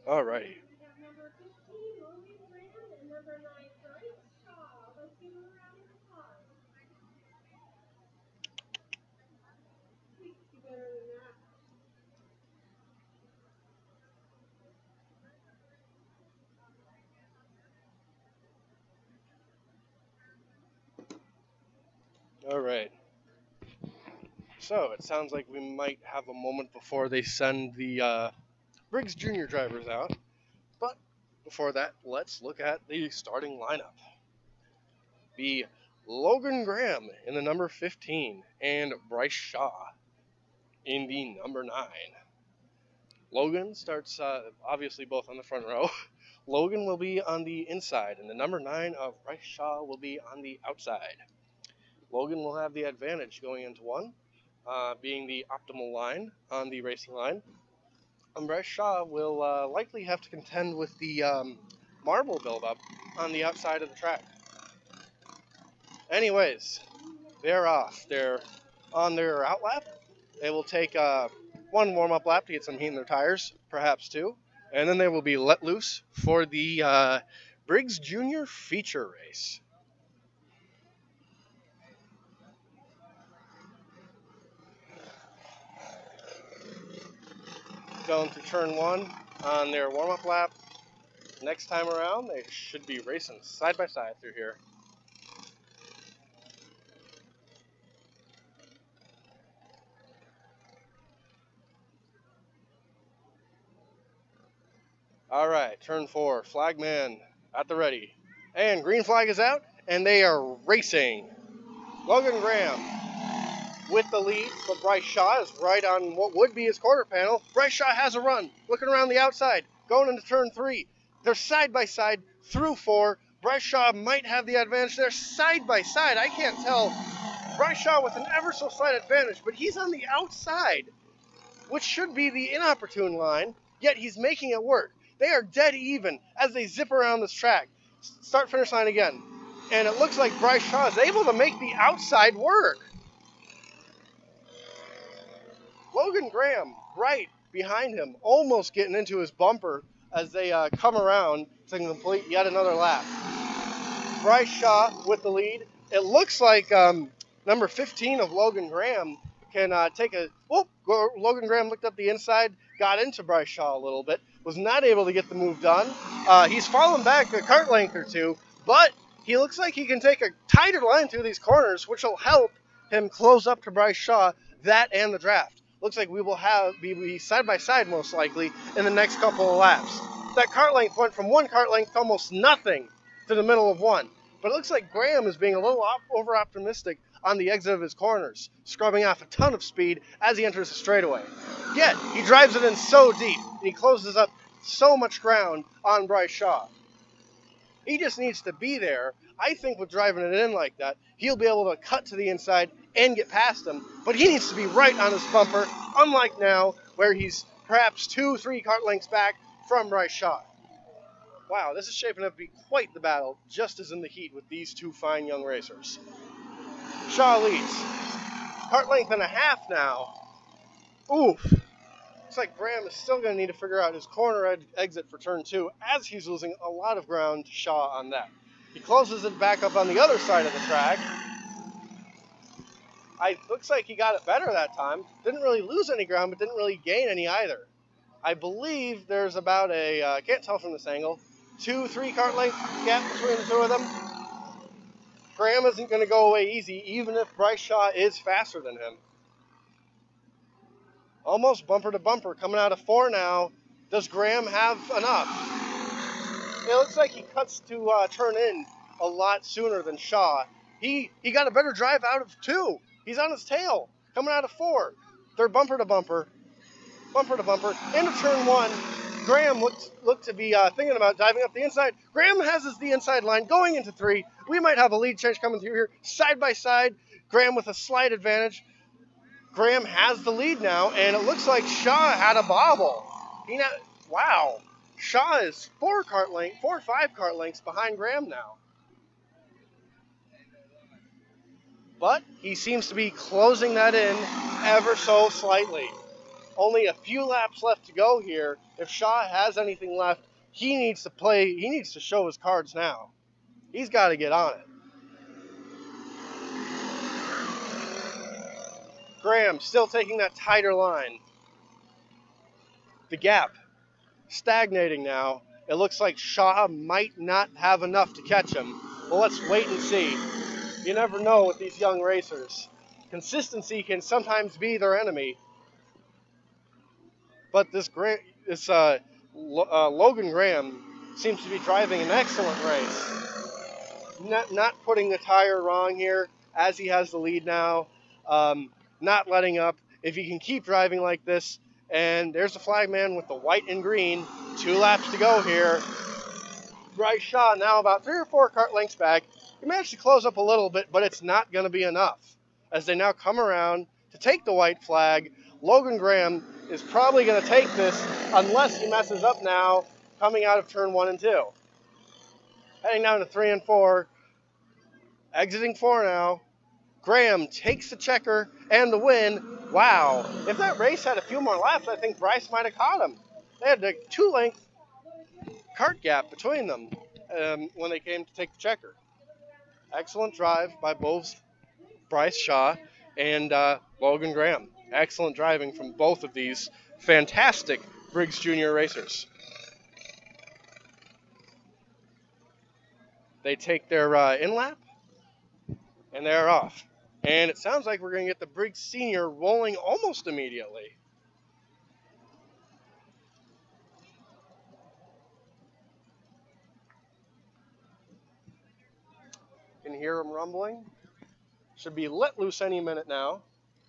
Speaker 1: All right. All right. So it sounds like we might have a moment before they send the Briggs Jr. drivers out. But before that, let's look at the starting lineup. Be Logan Graham in the number 15 and Bryce Shaw in the number 9. Logan starts obviously both on the front row. Logan will be on the inside, and the number 9 of Bryce Shaw will be on the outside. Logan will have the advantage going into one, being the optimal line on the racing line. And Bryce Shaw will likely have to contend with the marble buildup on the outside of the track. Anyways, they're off. They're on their out lap. They will take one warm-up lap to get some heat in their tires, perhaps two, and then they will be let loose for the Briggs Jr. feature race. going through turn 1 on their warm-up lap. Next time around, they should be racing side by side through here. All right, turn 4, flagman at the ready. And green flag is out, and they are racing. Logan Graham with the lead, but Bryce Shaw is right on what would be his quarter panel. Bryce Shaw has a run, looking around the outside, going into turn 3. They're side by side through 4. Bryce Shaw might have the advantage there side by side. I can't tell. Bryce Shaw with an ever so slight advantage, but he's on the outside, which should be the inopportune line, yet he's making it work. They are dead even as they zip around this track. Start-finish line again. And it looks like Bryce Shaw is able to make the outside work. Logan Graham right behind him, almost getting into his bumper as they come around to complete yet another lap. Bryce Shaw with the lead. It looks like number 15 of Logan Graham can take a... Oh, Logan Graham looked up the inside, got into Bryce Shaw a little bit, was not able to get the move done. He's fallen back a kart length or two, but he looks like he can take a tighter line through these corners, which will help him close up to Bryce Shaw, that and the draft. Looks like we will be side by side most likely in the next couple of laps. That kart length went from one kart length to almost nothing to the middle of one. But it looks like Graham is being a little over-optimistic on the exit of his corners, scrubbing off a ton of speed as he enters the straightaway. Yet, he drives it in so deep, and he closes up so much ground on Bryce Shaw. He just needs to be there. I think with driving it in like that, he'll be able to cut to the inside and get past him, but he needs to be right on his bumper, unlike now, where he's perhaps 2-3 kart lengths back from Bryce Shaw. Wow, this is shaping up to be quite the battle, just as in the heat with these two fine young racers. Shaw leads. Kart length and a half now. Oof. Looks like Graham is still going to need to figure out his corner exit for turn 2, as he's losing a lot of ground to Shaw on that. He closes it back up on the other side of the track. Looks like he got it better that time. Didn't really lose any ground, but didn't really gain any either. I believe there's about a, can't tell from this angle, 2-3 kart length gap between the two of them. Graham isn't going to go away easy, even if Bryce Shaw is faster than him. Almost bumper to bumper, coming out of 4 now. Does Graham have enough? It looks like he cuts to turn in a lot sooner than Shaw. He got a better drive out of 2. He's on his tail, coming out of 4. They're bumper to bumper, into turn 1. Graham looked to be thinking about diving up the inside. Graham has the inside line going into 3. We might have a lead change coming through here, side by side. Graham with a slight advantage. Graham has the lead now, and it looks like Shaw had a bobble. Wow. Shaw is 4 or 5 kart lengths behind Graham now. But he seems to be closing that in ever so slightly. Only a few laps left to go here. If Shaw has anything left, he needs to show his cards now. He's got to get on it. Graham still taking that tighter line. The gap stagnating now. It looks like Shaw might not have enough to catch him. Well, let's wait and see. You never know with these young racers. Consistency can sometimes be their enemy. But Logan Graham seems to be driving an excellent race. Not putting the tire wrong here as he has the lead now. Not letting up. If he can keep driving like this, and there's the flagman with the white and green. 2 laps to go here. Bryce Shaw now about 3 or 4 kart lengths back. He managed to close up a little bit, but it's not going to be enough. As they now come around to take the white flag, Logan Graham is probably going to take this unless he messes up now coming out of turn 1 and 2. Heading down to 3 and 4. Exiting 4 now. Graham takes the checker and the win. Wow. If that race had a few more laps, I think Bryce might have caught him. They had a 2-length kart gap between them when they came to take the checker. Excellent drive by both Bryce Shaw and Logan Graham. Excellent driving from both of these fantastic Briggs Junior racers. They take their in-lap, and they're off. And it sounds like we're going to get the Briggs Senior rolling almost immediately. Can hear them rumbling. Should be let loose any minute now.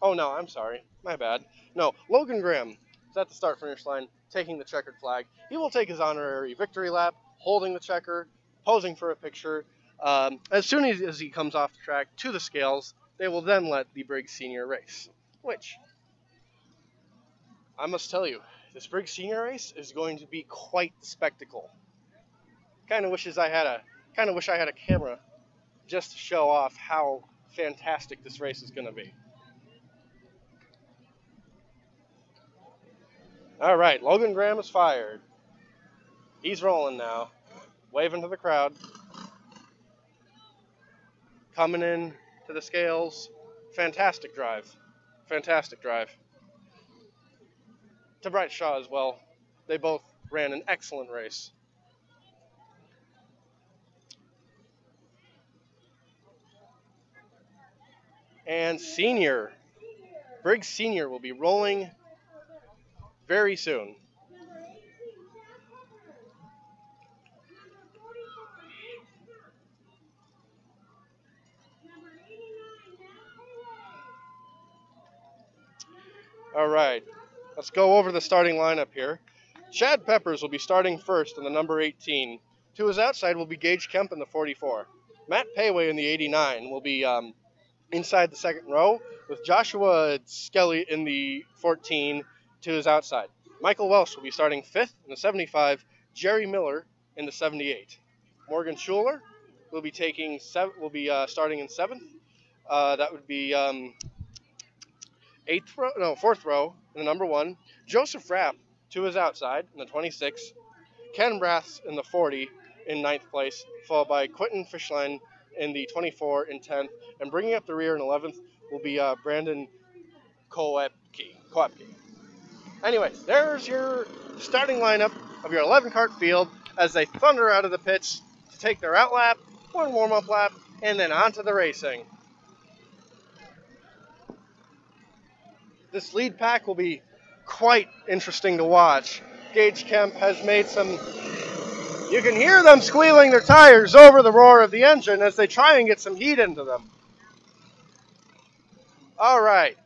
Speaker 1: Oh, no, I'm sorry. My bad. No, Logan Graham is at the start-finish line, taking the checkered flag. He will take his honorary victory lap, holding the checker, posing for a picture. As soon as he comes off the track to the scales, they will then let the Briggs Senior race. Which, I must tell you, this Briggs Senior race is going to be quite the spectacle. Kind of wish I had a camera just to show off how fantastic this race is going to be. All right, Logan Graham is fired. He's rolling now, waving to the crowd. Coming in to the scales. Fantastic drive. Fantastic drive. To Bright Shaw as well. They both ran an excellent race. And Senior, Briggs Senior will be rolling very soon. All right, let's go over the starting lineup here. Chad Peppers will be starting first in the number 18. To his outside will be Gage Kemp in the 44. Matt Payway in the 89 will be inside the second row, with Joshua Skelly in the 14 to his outside. Michael Welsh will be starting fifth in the 75. Jerry Miller in the 78. Morgan Schuler will be starting in seventh. That would be fourth row in the number 1. Joseph Rapp to his outside in the 26. Ken Braths in the 40 in ninth place, followed by Quentin Fishline in the 24 in 10th, and bringing up the rear in 11th will be Brandon Koepke. Anyways, there's your starting lineup of your 11 kart field as they thunder out of the pits to take their out lap, one warm-up lap, and then on to the racing. This lead pack will be quite interesting to watch. Gage Kemp has made some... You can hear them squealing their tires over the roar of the engine as they try and get some heat into them. All right,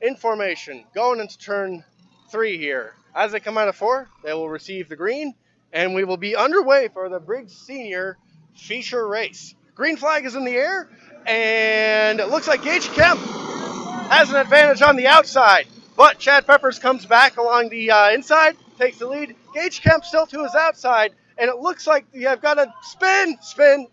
Speaker 1: in formation, going into turn 3 here. As they come out of 4, they will receive the green, and we will be underway for the Briggs Senior feature race. Green flag is in the air, and it looks like Gage Kemp has an advantage on the outside, but Chad Peppers comes back along the inside, takes the lead. Gage Kemp still to his outside, and it looks like you have got a spin,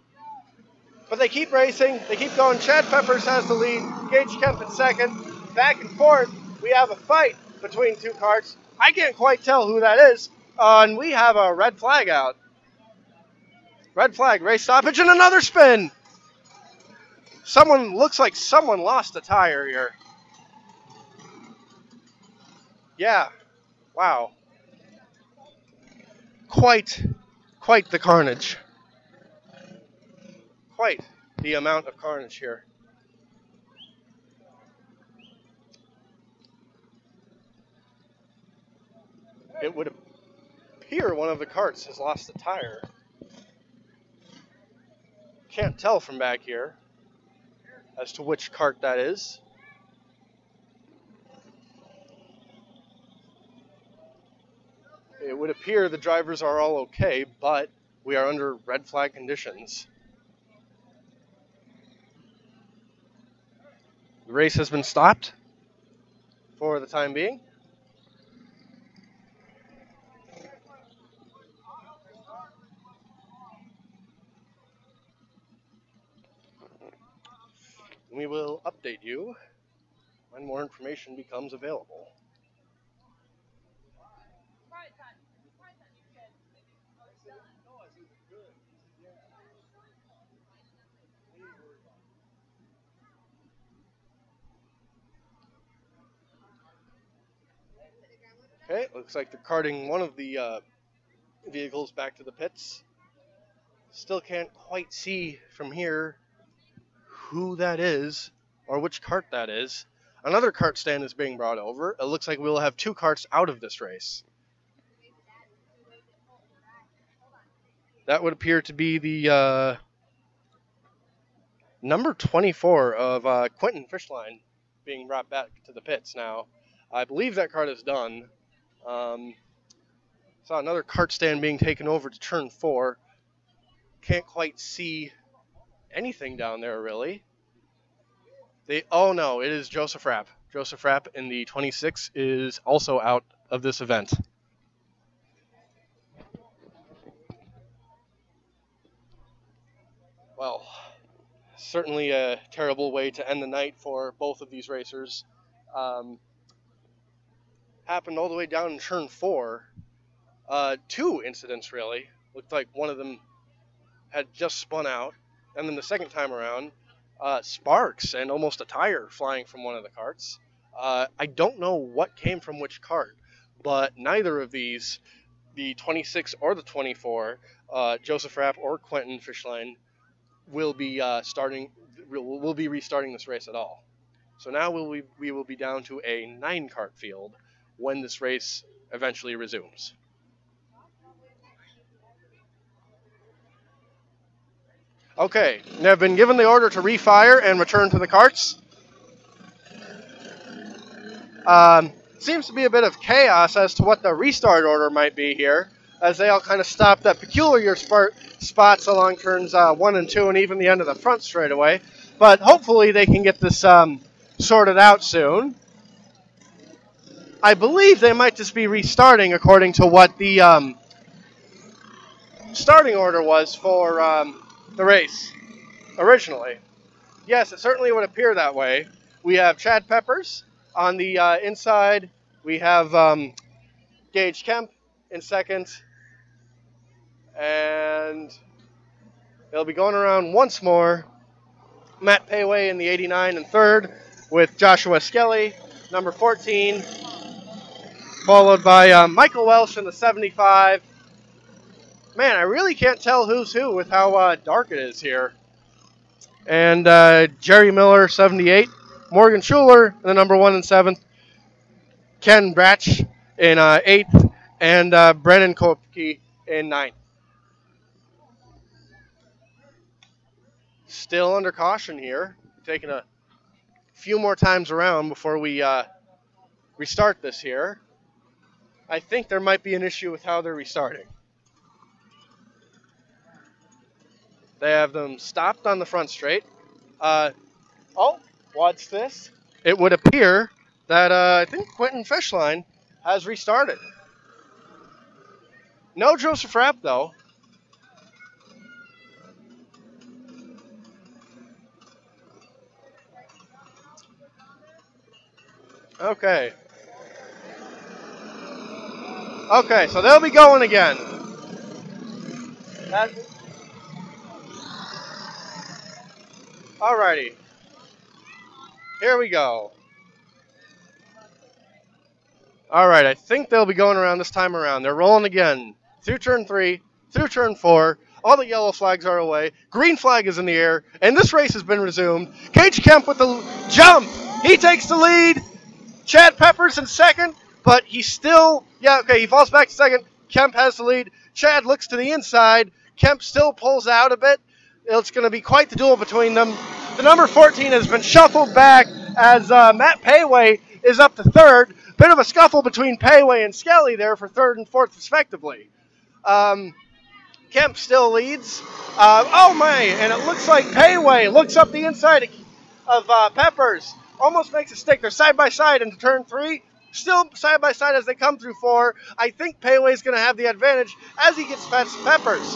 Speaker 1: but they keep racing, they keep going. Chad Peppers has the lead, Gage Kemp in second. Back and forth, we have a fight between two karts. I can't quite tell who that is, and we have a red flag out. Red flag, race stoppage, and another spin. Looks like someone lost a tire here. Yeah, wow. Quite the carnage. Quite the amount of carnage here. It would appear one of the karts has lost a tire. Can't tell from back here as to which kart that is. It would appear the drivers are all okay, but we are under red flag conditions. The race has been stopped for the time being. We will update you when more information becomes available. Okay, looks like they're carting one of the vehicles back to the pits. Still can't quite see from here who that is or which cart that is. Another cart stand is being brought over. It looks like we'll have 2 carts out of this race. That would appear to be the number 24 of Quentin Fishline being brought back to the pits now. I believe that cart is done. Saw another cart stand being taken over to turn 4. Can't quite see anything down there, really. Oh no, it is Joseph Rapp. Joseph Rapp in the 26 is also out of this event. Well, certainly a terrible way to end the night for both of these racers. Happened all the way down in turn 4. 2 incidents, really. Looked like one of them had just spun out. And then the second time around, sparks and almost a tire flying from one of the carts. I don't know what came from which cart, but neither of these, the 26 or the 24, Joseph Rapp or Quentin Fishline, will be restarting this race at all. So now we will be down to a 9-cart field when this race eventually resumes. Okay, they've been given the order to refire and return to the carts. Seems to be a bit of chaos as to what the restart order might be here, as they all kind of stopped at peculiar spots along turns 1 and 2 and even the end of the front straightaway. But hopefully they can get this sorted out soon. I believe they might just be restarting according to what the starting order was for the race originally. Yes, it certainly would appear that way. We have Chad Peppers on the inside. We have Gage Kemp in second. And they'll be going around once more. Matt Payway in the 89 in third with Joshua Skelly, number 14. Followed by Michael Welsh in the 75. Man, I really can't tell who's who with how dark it is here. And Jerry Miller, 78. Morgan Schuler in the number 1 and 7th. Ken Bratch in 8th. And Brennan Kopke in 9th. Still under caution here. Taking a few more times around before we restart this here. I think there might be an issue with how they're restarting. They have them stopped on the front straight. What's this? It would appear that I think Quentin Fishline has restarted. No Joseph Rapp, though. Okay. Okay, so they'll be going again. Alrighty. Here we go. Alright, I think they'll be going around this time around. They're rolling again. Through turn 3, through turn 4. All the yellow flags are away. Green flag is in the air. And this race has been resumed. Gage Kemp with the jump. He takes the lead. Chad Peppers in second. But he's still... he falls back to second. Kemp has the lead. Chad looks to the inside. Kemp still pulls out a bit. It's going to be quite the duel between them. The number 14 has been shuffled back as Matt Payway is up to third. Bit of a scuffle between Payway and Skelly there for third and fourth, respectively. Kemp still leads. And it looks like Payway looks up the inside of Peppers. Almost makes a stick. They're side by side into turn 3. Still side by side as they come through 4. I think Payway's going to have the advantage as he gets past Peppers.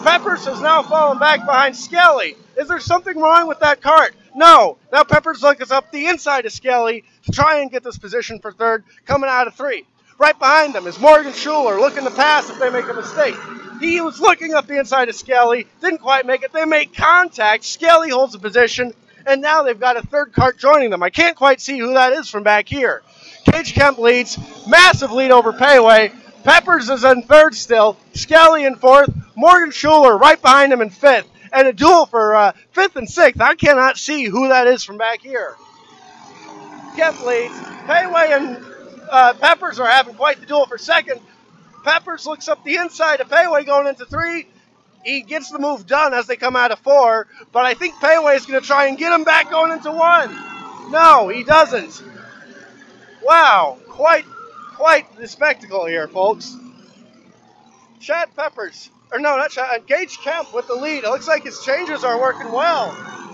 Speaker 1: Peppers has now fallen back behind Skelly. Is there something wrong with that cart? No. Now Peppers looks up the inside of Skelly to try and get this position for third, coming out of 3. Right behind them is Morgan Schuler looking to pass if they make a mistake. He was looking up the inside of Skelly, didn't quite make it. They make contact. Skelly holds the position, and now they've got a third cart joining them. I can't quite see who that is from back here. Gage Kemp leads, massive lead over Payway. Peppers is in third still, Skelly in fourth, Morgan Schuler right behind him in fifth, and a duel for fifth and sixth. I cannot see who that is from back here. Kemp leads, Payway and Peppers are having quite the duel for second. Peppers looks up the inside of Payway going into three. He gets the move done as they come out of four, but I think Payway is going to try and get him back going into one. No, he doesn't. Wow, quite the spectacle here, folks. Chad Peppers, or no, not Chad, Gage Kemp with the lead. It looks like his changes are working well.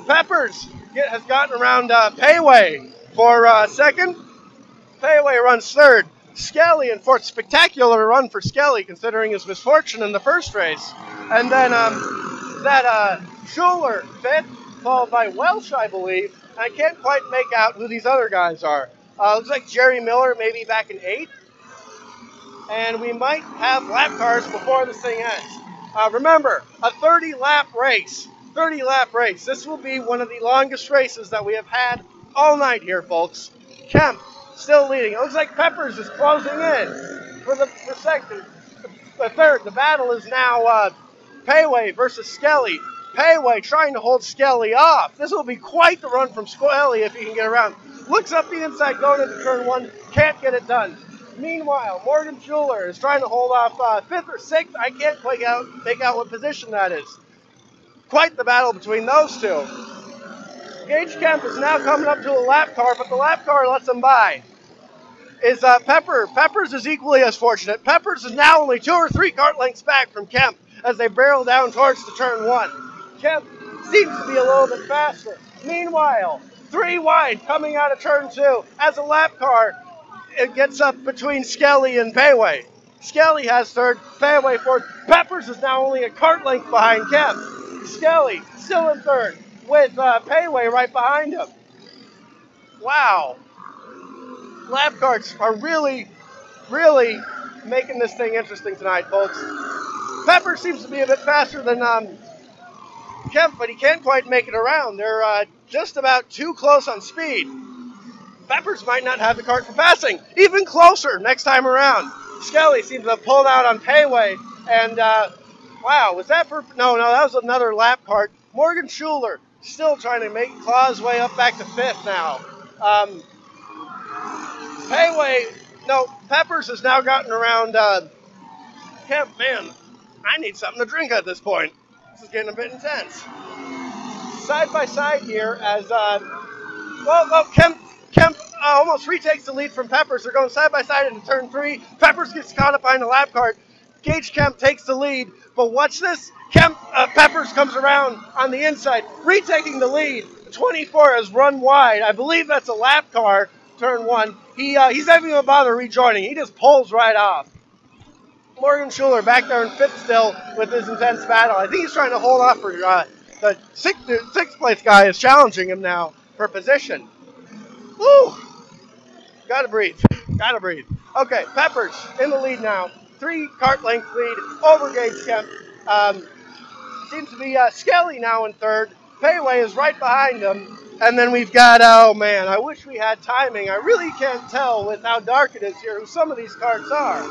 Speaker 1: Peppers has gotten around Payway for second. Payway runs third. Skelly in fourth. Spectacular run for Skelly considering his misfortune in the first race. And then Schuler fifth, followed by Welsh, I believe. I can't quite make out who these other guys are. Looks like Jerry Miller maybe back in eighth. And we might have lap cars before this thing ends. Remember, a 30-lap race. 30-lap race. This will be one of the longest races that we have had all night here, folks. Kemp still leading. It looks like Peppers is closing in for second. The third. The battle is now Payway versus Skelly. Payway trying to hold Skelly off. This will be quite the run from Skelly if he can get around. Looks up the inside going into turn one. Can't get it done. Meanwhile, Morgan Schuler is trying to hold off fifth or sixth. I can't quite make out what position that is. Quite the battle between those two. Gage Kemp is now coming up to a lap car, but the lap car lets him by. Is Peppers is equally as fortunate. Peppers is now only 2 or 3 kart lengths back from Kemp as they barrel down towards the turn one. Kemp seems to be a little bit faster. Meanwhile, 3 wide coming out of turn two as a lap car. It gets up between Skelly and Payway. Skelly has third, Payway fourth. Peppers is now only a kart length behind Kemp. Skelly still in third with Payway right behind him. Wow. Lap carts are really making this thing interesting tonight, folks. Peppers seems to be a bit faster than Kemp, but he can't quite make it around. They're just about too close on speed. Peppers might not have the cart for passing. Even closer next time around. Skelly seems to have pulled out on Payway. And, wow, was that for... No, that was another lap cart. Morgan Schuler still trying to claw his way up back to fifth now. Peppers has now gotten around Kemp. Man, I need something to drink at this point. This is getting a bit intense. Side by side here as, Kemp almost retakes the lead from Peppers. They're going side by side into turn three. Peppers gets caught up behind the lap cart. Gage Kemp takes the lead, but watch this. Peppers comes around on the inside, retaking the lead. 24 has run wide. I believe that's a lap car, turn one. He's not even bother rejoining. He just pulls right off. Morgan Schuler back there in fifth still with his intense battle. I think he's trying to hold off for the sixth place guy is challenging him now for position. Woo! Gotta breathe. Okay, Peppers in the lead now. 3 kart length lead over Gage Kemp. Seems to be Skelly now in third. Payway is right behind him. And then we've got, oh man, I wish we had timing. I really can't tell with how dark it is here who some of these karts are.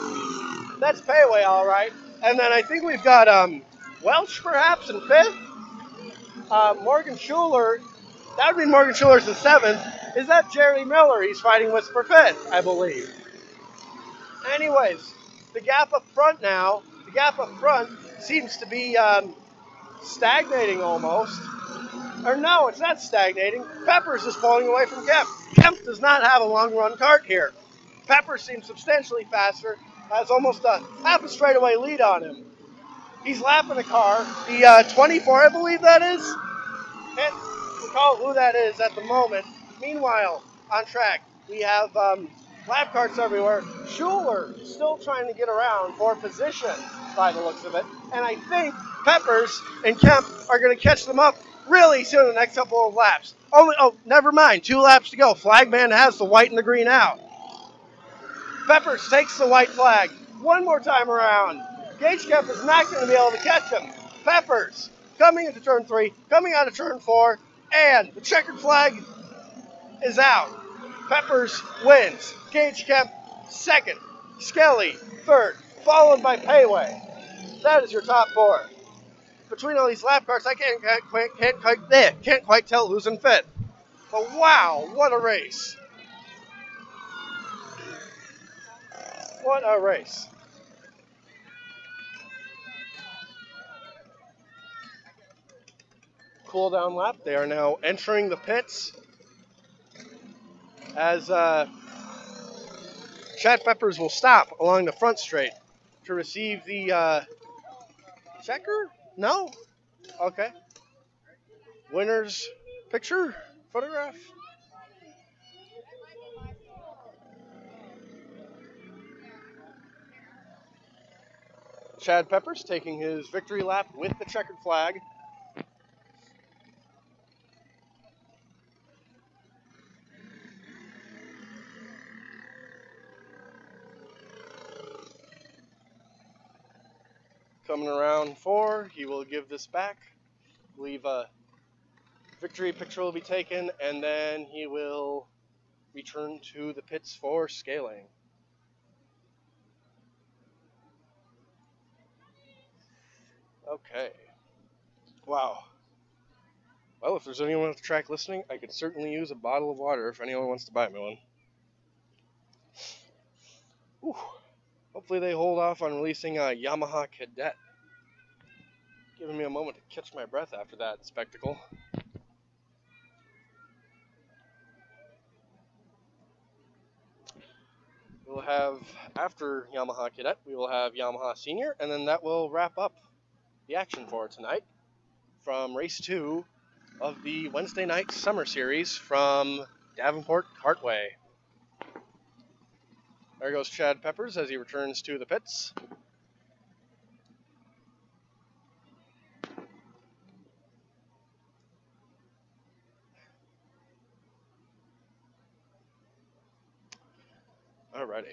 Speaker 1: That's Payway, all right. And then I think we've got Welch perhaps in fifth. Morgan Schuler. That would be Morgan Schuler's in seventh. Is that Jerry Miller he's fighting with for fifth, I believe? Anyways, the gap up front now, seems to be stagnating almost. Or no, it's not stagnating. Peppers is pulling away from Kemp. Kemp does not have a long run kart here. Peppers seems substantially faster, has almost a half a straightaway lead on him. He's lapping a car, the 24 I believe that is. Can't recall who that is at the moment. Meanwhile, on track, we have lap carts everywhere. Schuler still trying to get around for position by the looks of it. And I think Peppers and Kemp are going to catch them up really soon in the next couple of laps. Never mind. 2 laps to go. Flagman has the white and the green out. Peppers takes the white flag. One more time around. Gage Kemp is not going to be able to catch him. Peppers coming into turn 3, coming out of turn 4, and the checkered flag is out. Peppers wins. Gage Kemp second. Skelly third, followed by Payway. That is your top four. Between all these lap cars, I can't quite tell who's in fifth. But wow, what a race. What a race. Cool down lap. They are now entering the pits as Chad Peppers will stop along the front straight to receive the checker? No? Okay. Winner's picture? Photograph? Chad Peppers taking his victory lap with the checkered flag. Coming around 4, he will give this back. I believe a victory picture will be taken, and then he will return to the pits for scaling. Okay. Wow. Well, if there's anyone at the track listening, I could certainly use a bottle of water if anyone wants to buy me one. Whew. Hopefully they hold off on releasing a Yamaha Cadet. Giving me a moment to catch my breath after that spectacle. We'll have, after Yamaha Cadet, we will have Yamaha Senior, and then that will wrap up the action for tonight from race 2 of the Wednesday night summer series from Davenport Kartway. There goes Chad Peppers as he returns to the pits. Alrighty.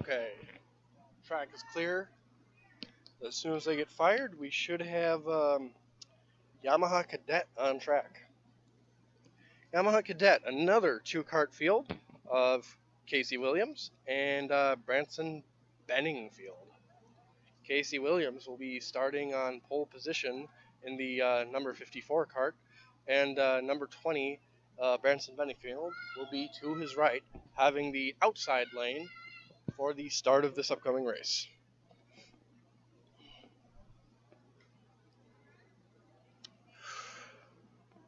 Speaker 1: Okay, track is clear. As soon as they get fired, we should have Yamaha Cadet on track. Yamaha Cadet, another two-kart field of Casey Williams and Branson Benningfield. Casey Williams will be starting on pole position in the number 54 kart, and number 20, Branson Benningfield, will be to his right, having the outside lane for the start of this upcoming race.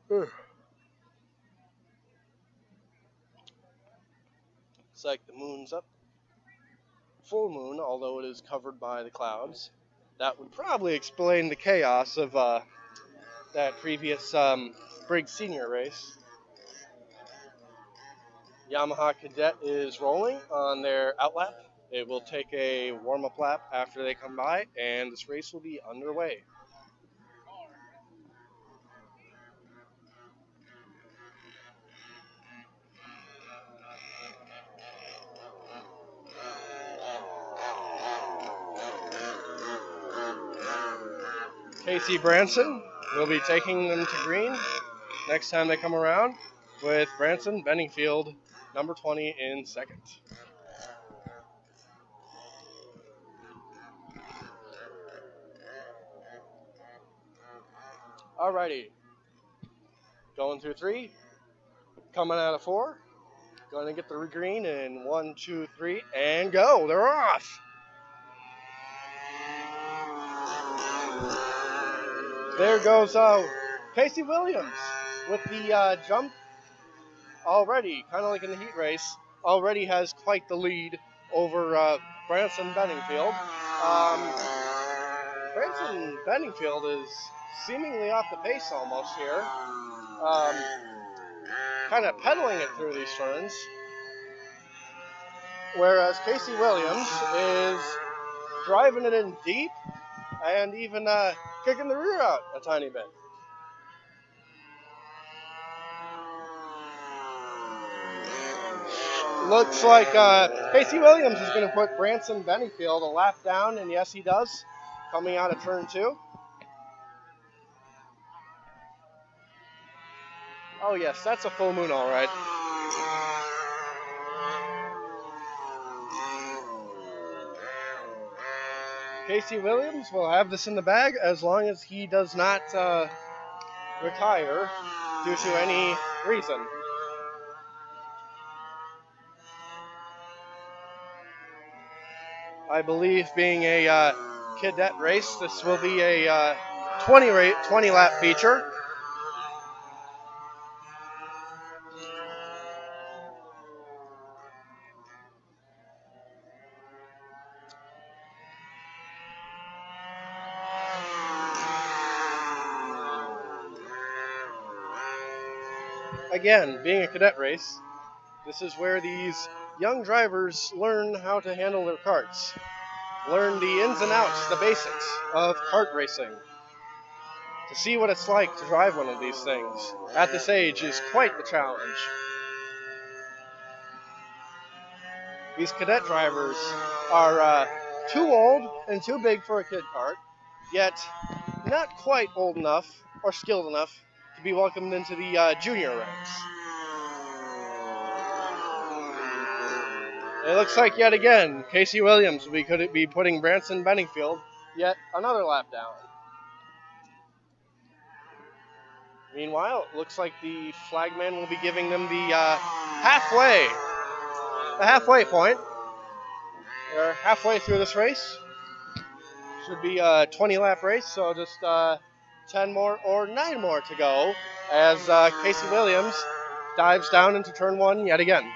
Speaker 1: Looks like the moon's up. Full moon, although it is covered by the clouds. That would probably explain the chaos of that previous Briggs Senior race. Yamaha Cadet is rolling on their outlap. It will take a warm-up lap after they come by, and this race will be underway. Casey Branson will be taking them to green next time they come around, with Branson Benningfield, number 20, in second. Alrighty. Going through 3, coming out of 4, going to get the green in 1, 2, 3, and go. They're off. There goes Casey Williams with the jump already, kind of like in the heat race, already has quite the lead over Branson Benningfield. Branson Benningfield is seemingly off the pace almost here. Kind of pedaling it through these turns. Whereas Casey Williams is driving it in deep and even kicking the rear out a tiny bit. Looks like Casey Williams is going to put Branson Benningfield a lap down, and yes, he does, coming out of turn 2. Oh, yes, that's a full moon, all right. Casey Williams will have this in the bag as long as he does not retire due to any reason. I believe being a cadet race, this will be a 20 lap feature. Again, being a cadet race, this is where these young drivers learn how to handle their karts, learn the ins and outs, the basics of kart racing. To see what it's like to drive one of these things at this age is quite the challenge. These cadet drivers are too old and too big for a kid kart, yet not quite old enough or skilled enough to be welcomed into the junior ranks. It looks like yet again, Casey Williams could be putting Branson Benningfield yet another lap down. Meanwhile, it looks like the flagman will be giving them the halfway point. They're halfway through this race. Should be a 20-lap race, so just 10 more or 9 more to go as Casey Williams dives down into turn 1 yet again.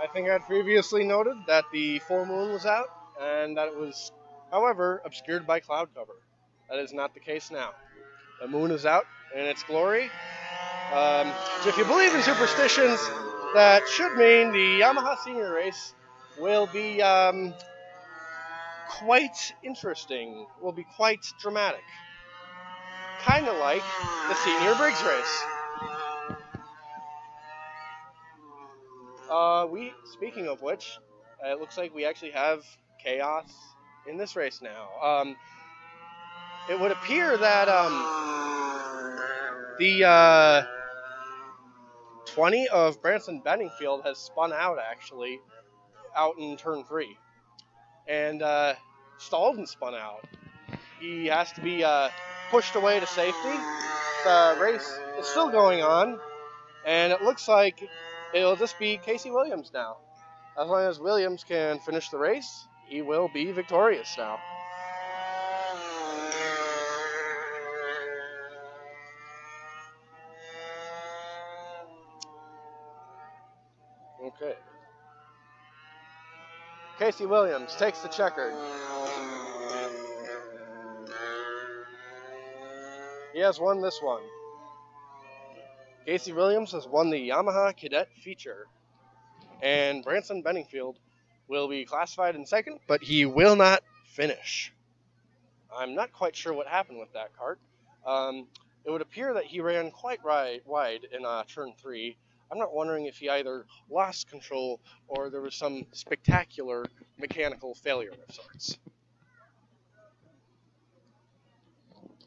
Speaker 1: I think I'd previously noted that the full moon was out and that it was, however, obscured by cloud cover. That is not the case now. The moon is out in its glory. So if you believe in superstitions, that should mean the Yamaha Senior Race will be quite interesting, will be quite dramatic. Kind of like the Senior Briggs Race. Speaking of which, it looks like we actually have chaos in this race now. It would appear that the 20 of Branson Benningfield has spun out, actually, out in turn 3. And stalled and spun out. He has to be pushed away to safety. The race is still going on, and it looks like it'll just be Casey Williams now. As long as Williams can finish the race, he will be victorious now. Okay. Casey Williams takes the checkered. He has won this one. Casey Williams has won the Yamaha Cadet feature. And Branson Benningfield will be classified in second, but he will not finish. I'm not quite sure what happened with that kart. It would appear that he ran quite wide in turn 3. I'm not wondering if he either lost control or there was some spectacular mechanical failure of sorts.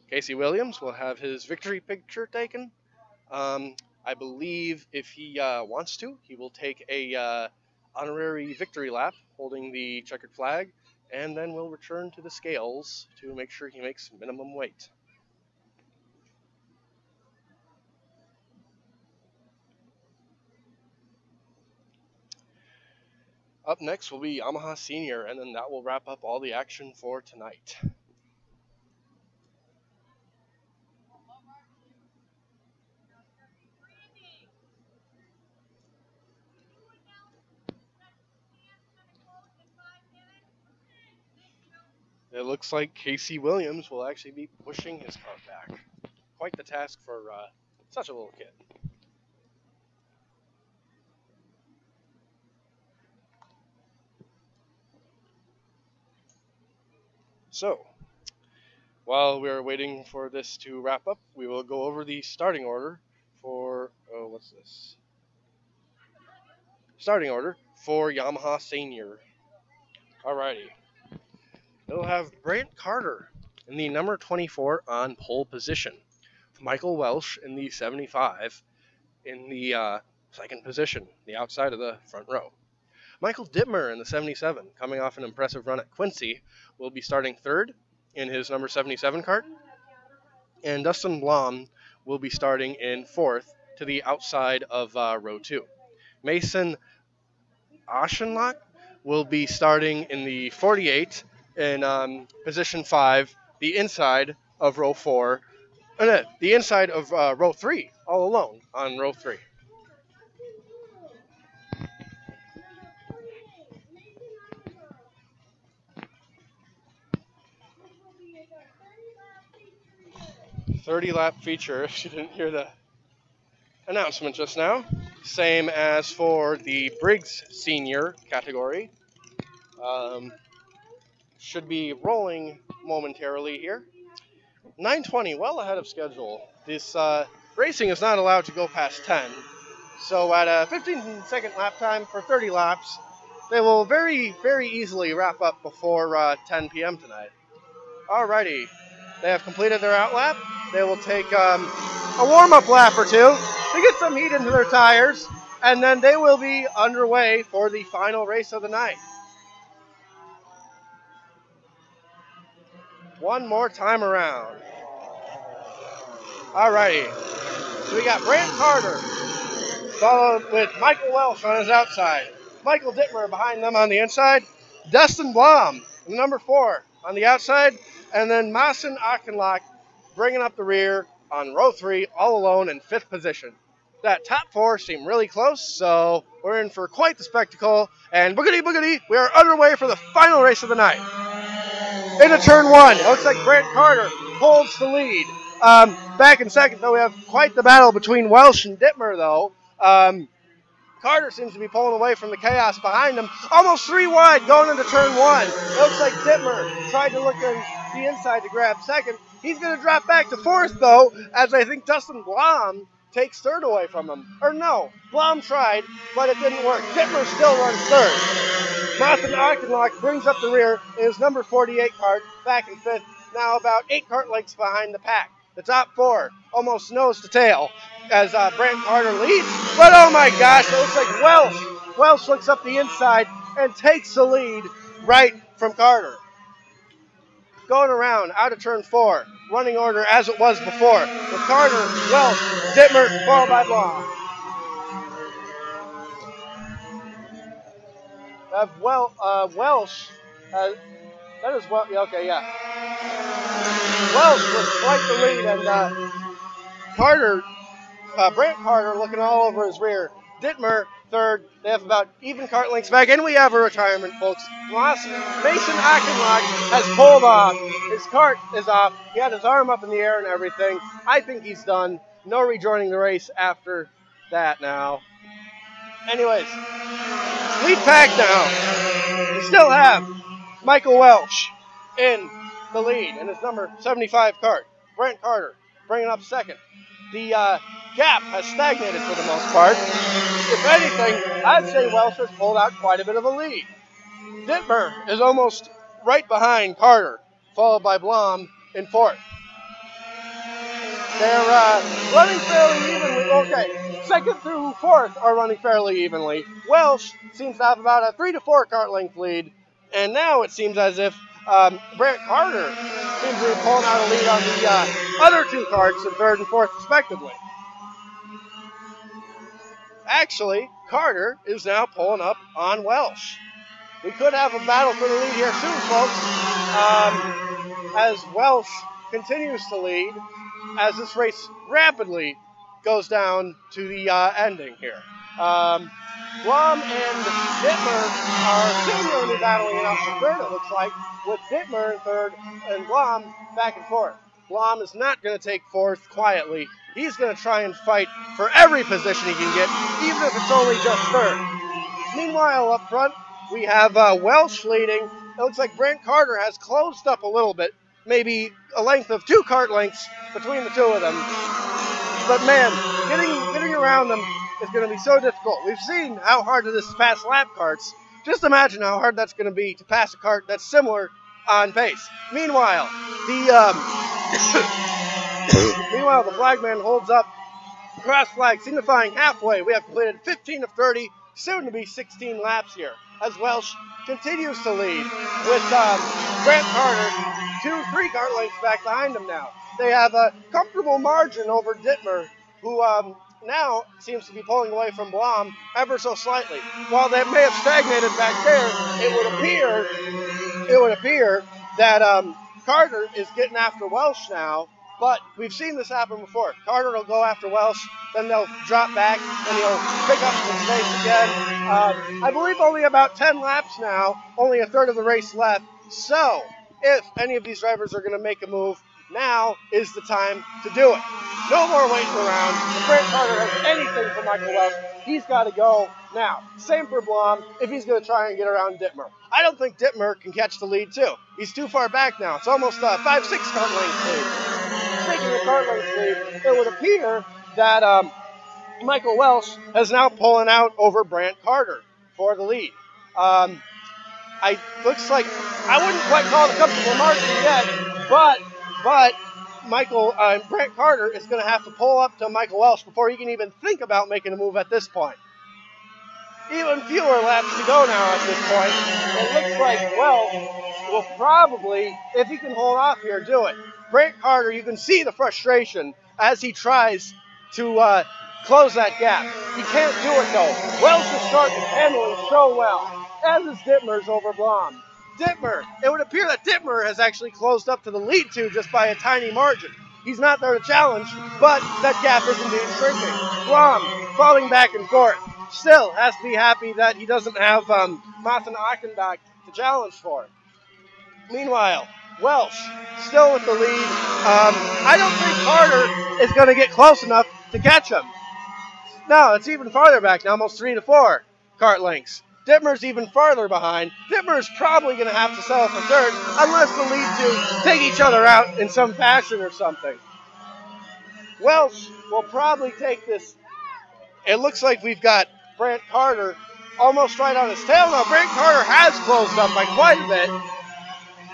Speaker 1: Casey Williams will have his victory picture taken. I believe if he wants to, he will take a honorary victory lap holding the checkered flag, and then will return to the scales to make sure he makes minimum weight. Up next will be Yamaha Senior, and then that will wrap up all the action for tonight. It looks like Casey Williams will actually be pushing his car back. Quite the task for such a little kid. So, while we're waiting for this to wrap up, we will go over the starting order for, what's this? Starting order for Yamaha Senior. Alrighty. They'll have Brant Carter in the number 24 on pole position. Michael Welsh in the 75 in the second position, the outside of the front row. Michael Dittmer in the 77, coming off an impressive run at Quincy, will be starting third in his number 77 kart. And Dustin Blom will be starting in fourth to the outside of row 2. Mason Aschenloch will be starting in the 48 in position 5, the inside of row 4. The inside of row 3, all alone on row 3. "30-lap feature," if you didn't hear the announcement just now. Same as for the Briggs Senior category. Should be rolling momentarily here. 9:20, well ahead of schedule. This racing is not allowed to go past 10. So at a 15-second lap time for 30 laps, they will very, very easily wrap up before 10 p.m. tonight. Alrighty. They have completed their outlap. They will take a warm-up lap or two to get some heat into their tires, and then they will be underway for the final race of the night. One more time around. Alrighty. So we got Brant Carter, followed with Michael Welsh on his outside. Michael Dittmer behind them on the inside. Dustin Blom, number 4, on the outside. And then Mason Aschenloch bringing up the rear on row 3, all alone in 5th position. That top 4 seem really close, so we're in for quite the spectacle. And boogity boogity, we are underway for the final race of the night. Into turn 1, it looks like Brant Carter holds the lead. Back in second, though, we have quite the battle between Welsh and Dittmer, though. Carter seems to be pulling away from the chaos behind him. Almost 3 wide going into turn 1. It looks like Dittmer tried to look on the inside to grab second. He's going to drop back to fourth, though, as I think Dustin Blom takes third away from him. Or no, Blom tried, but it didn't work. Dittmer still runs third. Mason Aschenloch brings up the rear in his number 48 kart, back in 5th, now about 8 kart lengths behind the pack. The top 4, almost nose to tail, as Brant Carter leads. But oh my gosh, it looks like Welsh. Welsh looks up the inside and takes the lead right from Carter. Going around, out of turn 4, running order as it was before, with Carter, Welsh, Dittmer, followed by Blom. Welsh, that is well, okay, yeah. Welsh was quite the lead, and Carter, Brant Carter looking all over his rear. Dittmer, third. They have about even kart lengths back, and we have a retirement, folks. Mason Aschenloch has pulled off. His kart is off. He had his arm up in the air and everything. I think he's done. No rejoining the race after that now. Anyways, lead pack now. We still have Michael Welsh in the lead in his number 75 kart. Brant Carter bringing up second. The gap has stagnated for the most part. If anything, I'd say Welsh has pulled out quite a bit of a lead. Dittmer is almost right behind Carter, followed by Blom in fourth. They're running fairly evenly. Okay, second through fourth are running fairly evenly. Welsh seems to have about a 3 to 4 kart length lead, and now it seems as if Brant Carter seems to be pulling out a lead on the other 2 karts in third and fourth, respectively. Actually, Carter is now pulling up on Welsh. we could have a battle for the lead here soon, folks. As Welsh continues to lead, as this race rapidly goes down to the ending here. Blum and Dittmer are still going to be battling it out for third, it looks like, with Dittmer in third and Blum back and forth. Blum is not going to take fourth quietly. He's going to try and fight for every position he can get, even if it's only just third. Meanwhile, up front, we have Welsh leading. It looks like Brent Carter has closed up a little bit, maybe a length of 2 kart lengths between the two of them. But man, getting around them is going to be so difficult. We've seen how hard it is to pass lap carts. Just imagine how hard that's going to be to pass a cart that's similar on pace. Meanwhile, the flagman holds up cross flag signifying halfway. We have completed 15 of 30, soon to be 16 laps here, as Welsh continues to lead with Grant Carter 2-3 kart lengths back behind him now. They have a comfortable margin over Dittmer, who now seems to be pulling away from Blom ever so slightly. While they may have stagnated back there, it would appear that Carter is getting after Welsh now. But we've seen this happen before. Carter will go after Welsh, then they'll drop back, and he'll pick up some space again. I believe only about 10 laps now, only a third of the race left. So, if any of these drivers are going to make a move, now is the time to do it. No more waiting around. If Brent Carter has anything for Michael Welsh, he's got to go now. Same for Blom if he's going to try and get around Dittmer. I don't think Dittmer can catch the lead, too. He's too far back now. It's almost a 5-6 kart length lead. Speaking of kart length lead, it would appear that Michael Welsh is now pulling out over Brant Carter for the lead. Looks like I wouldn't quite call it a comfortable margin yet, but Brant Carter is going to have to pull up to Michael Welsh before he can even think about making a move at this point. Even fewer laps to go now at this point. It looks like Welsh will probably, if he can hold off here, do it. Brent Carter, you can see the frustration as he tries to close that gap. He can't do it, though. Welsh is starting handling so well, as is Dittmer's over Blom. Dittmer, it would appear that Dittmer has actually closed up to the lead two just by a tiny margin. He's not there to challenge, but that gap is indeed shrinking. Blom falling back and forth. Still has to be happy that he doesn't have Martin Achenbach to challenge for. Meanwhile, Welsh still with the lead. I don't think Carter is going to get close enough to catch him. No, it's even farther back now, almost 3 to 4 kart lengths. Dittmer's even farther behind. Dittmer's probably going to have to settle for third unless the lead two take each other out in some fashion or something. Welsh will probably take this. It looks like we've got Brant Carter almost right on his tail now. Brant Carter has closed up by quite a bit.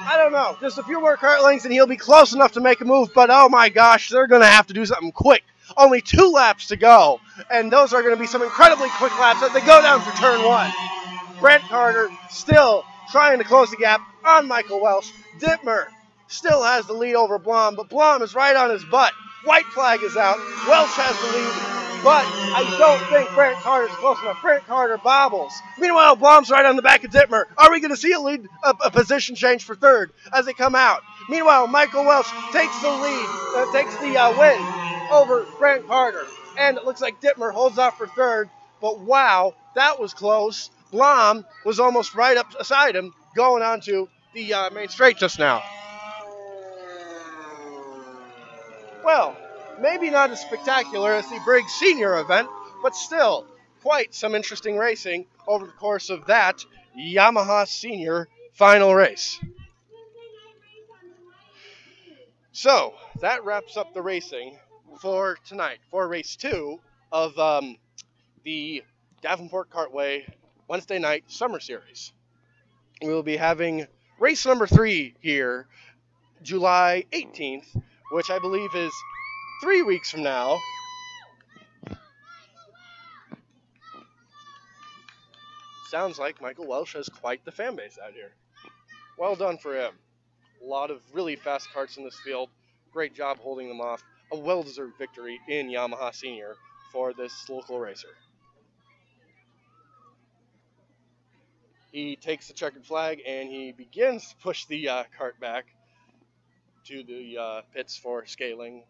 Speaker 1: I don't know. Just a few more kart lengths and he'll be close enough to make a move, but oh my gosh, they're going to have to do something quick. Only 2 laps to go, and those are going to be some incredibly quick laps as they go down for turn 1. Brent Carter still trying to close the gap on Michael Welsh. Dittmer still has the lead over Blom, but Blom is right on his butt. White flag is out. Welsh has the lead, but I don't think Brent Carter's close enough. Brent Carter bobbles. Meanwhile, Blom's right on the back of Dittmer. Are we going to see a position change for third as they come out? Meanwhile, Michael Welsh takes the lead, takes the win over Brent Carter. And it looks like Dittmer holds off for third, but wow, that was close. Blom was almost right up beside him going onto the main straight just now. Well, maybe not as spectacular as the Briggs Senior event, but still quite some interesting racing over the course of that Yamaha Senior final race. So, that wraps up the racing for tonight, for race 2 of the Davenport Kartway Wednesday night summer series. We will be having race number 3 here, July 18th, which I believe is 3 weeks from now. Sounds like Michael Welsh has quite the fan base out here. Well done for him. A lot of really fast karts in this field. Great job holding them off. A well-deserved victory in Yamaha Senior for this local racer. He takes the checkered flag and he begins to push the cart back to the pits for scaling.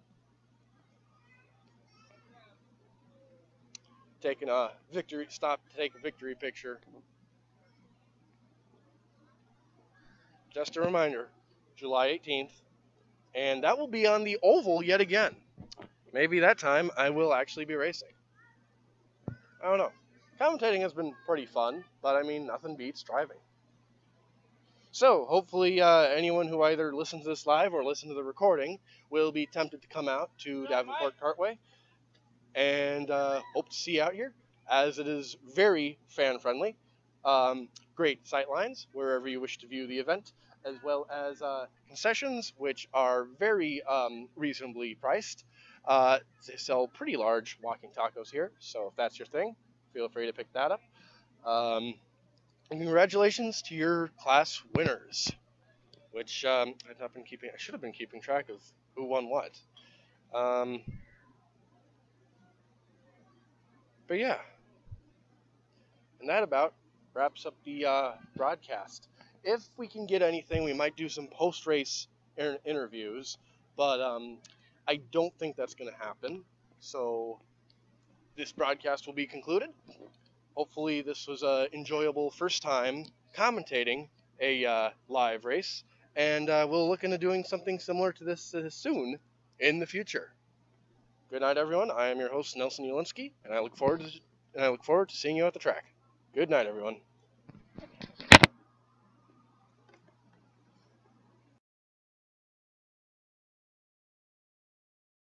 Speaker 1: Taking a victory stop to take a victory picture. Just a reminder, July 18th, and that will be on the oval yet again. Maybe that time I will actually be racing. I don't know. Commentating has been pretty fun, but I mean, nothing beats driving. So, hopefully, anyone who either listens to this live or listens to the recording will be tempted to come out to Davenport Kartway, and hope to see you out here, as it is very fan-friendly. Great sightlines wherever you wish to view the event, as well as concessions, which are very reasonably priced. They sell pretty large walking tacos here, so if that's your thing, feel free to pick that up. And congratulations to your class winners, which I've not been keeping. I should have been keeping track of who won what. But yeah, and that about wraps up the broadcast. If we can get anything, we might do some post-race interviews, but I don't think that's going to happen. So this broadcast will be concluded. Hopefully this was an enjoyable first time commentating a live race, and we'll look into doing something similar to this soon in the future. Good night, everyone. I am your host, Nelson Ulinski, and I look forward to seeing you at the track. Good night, everyone.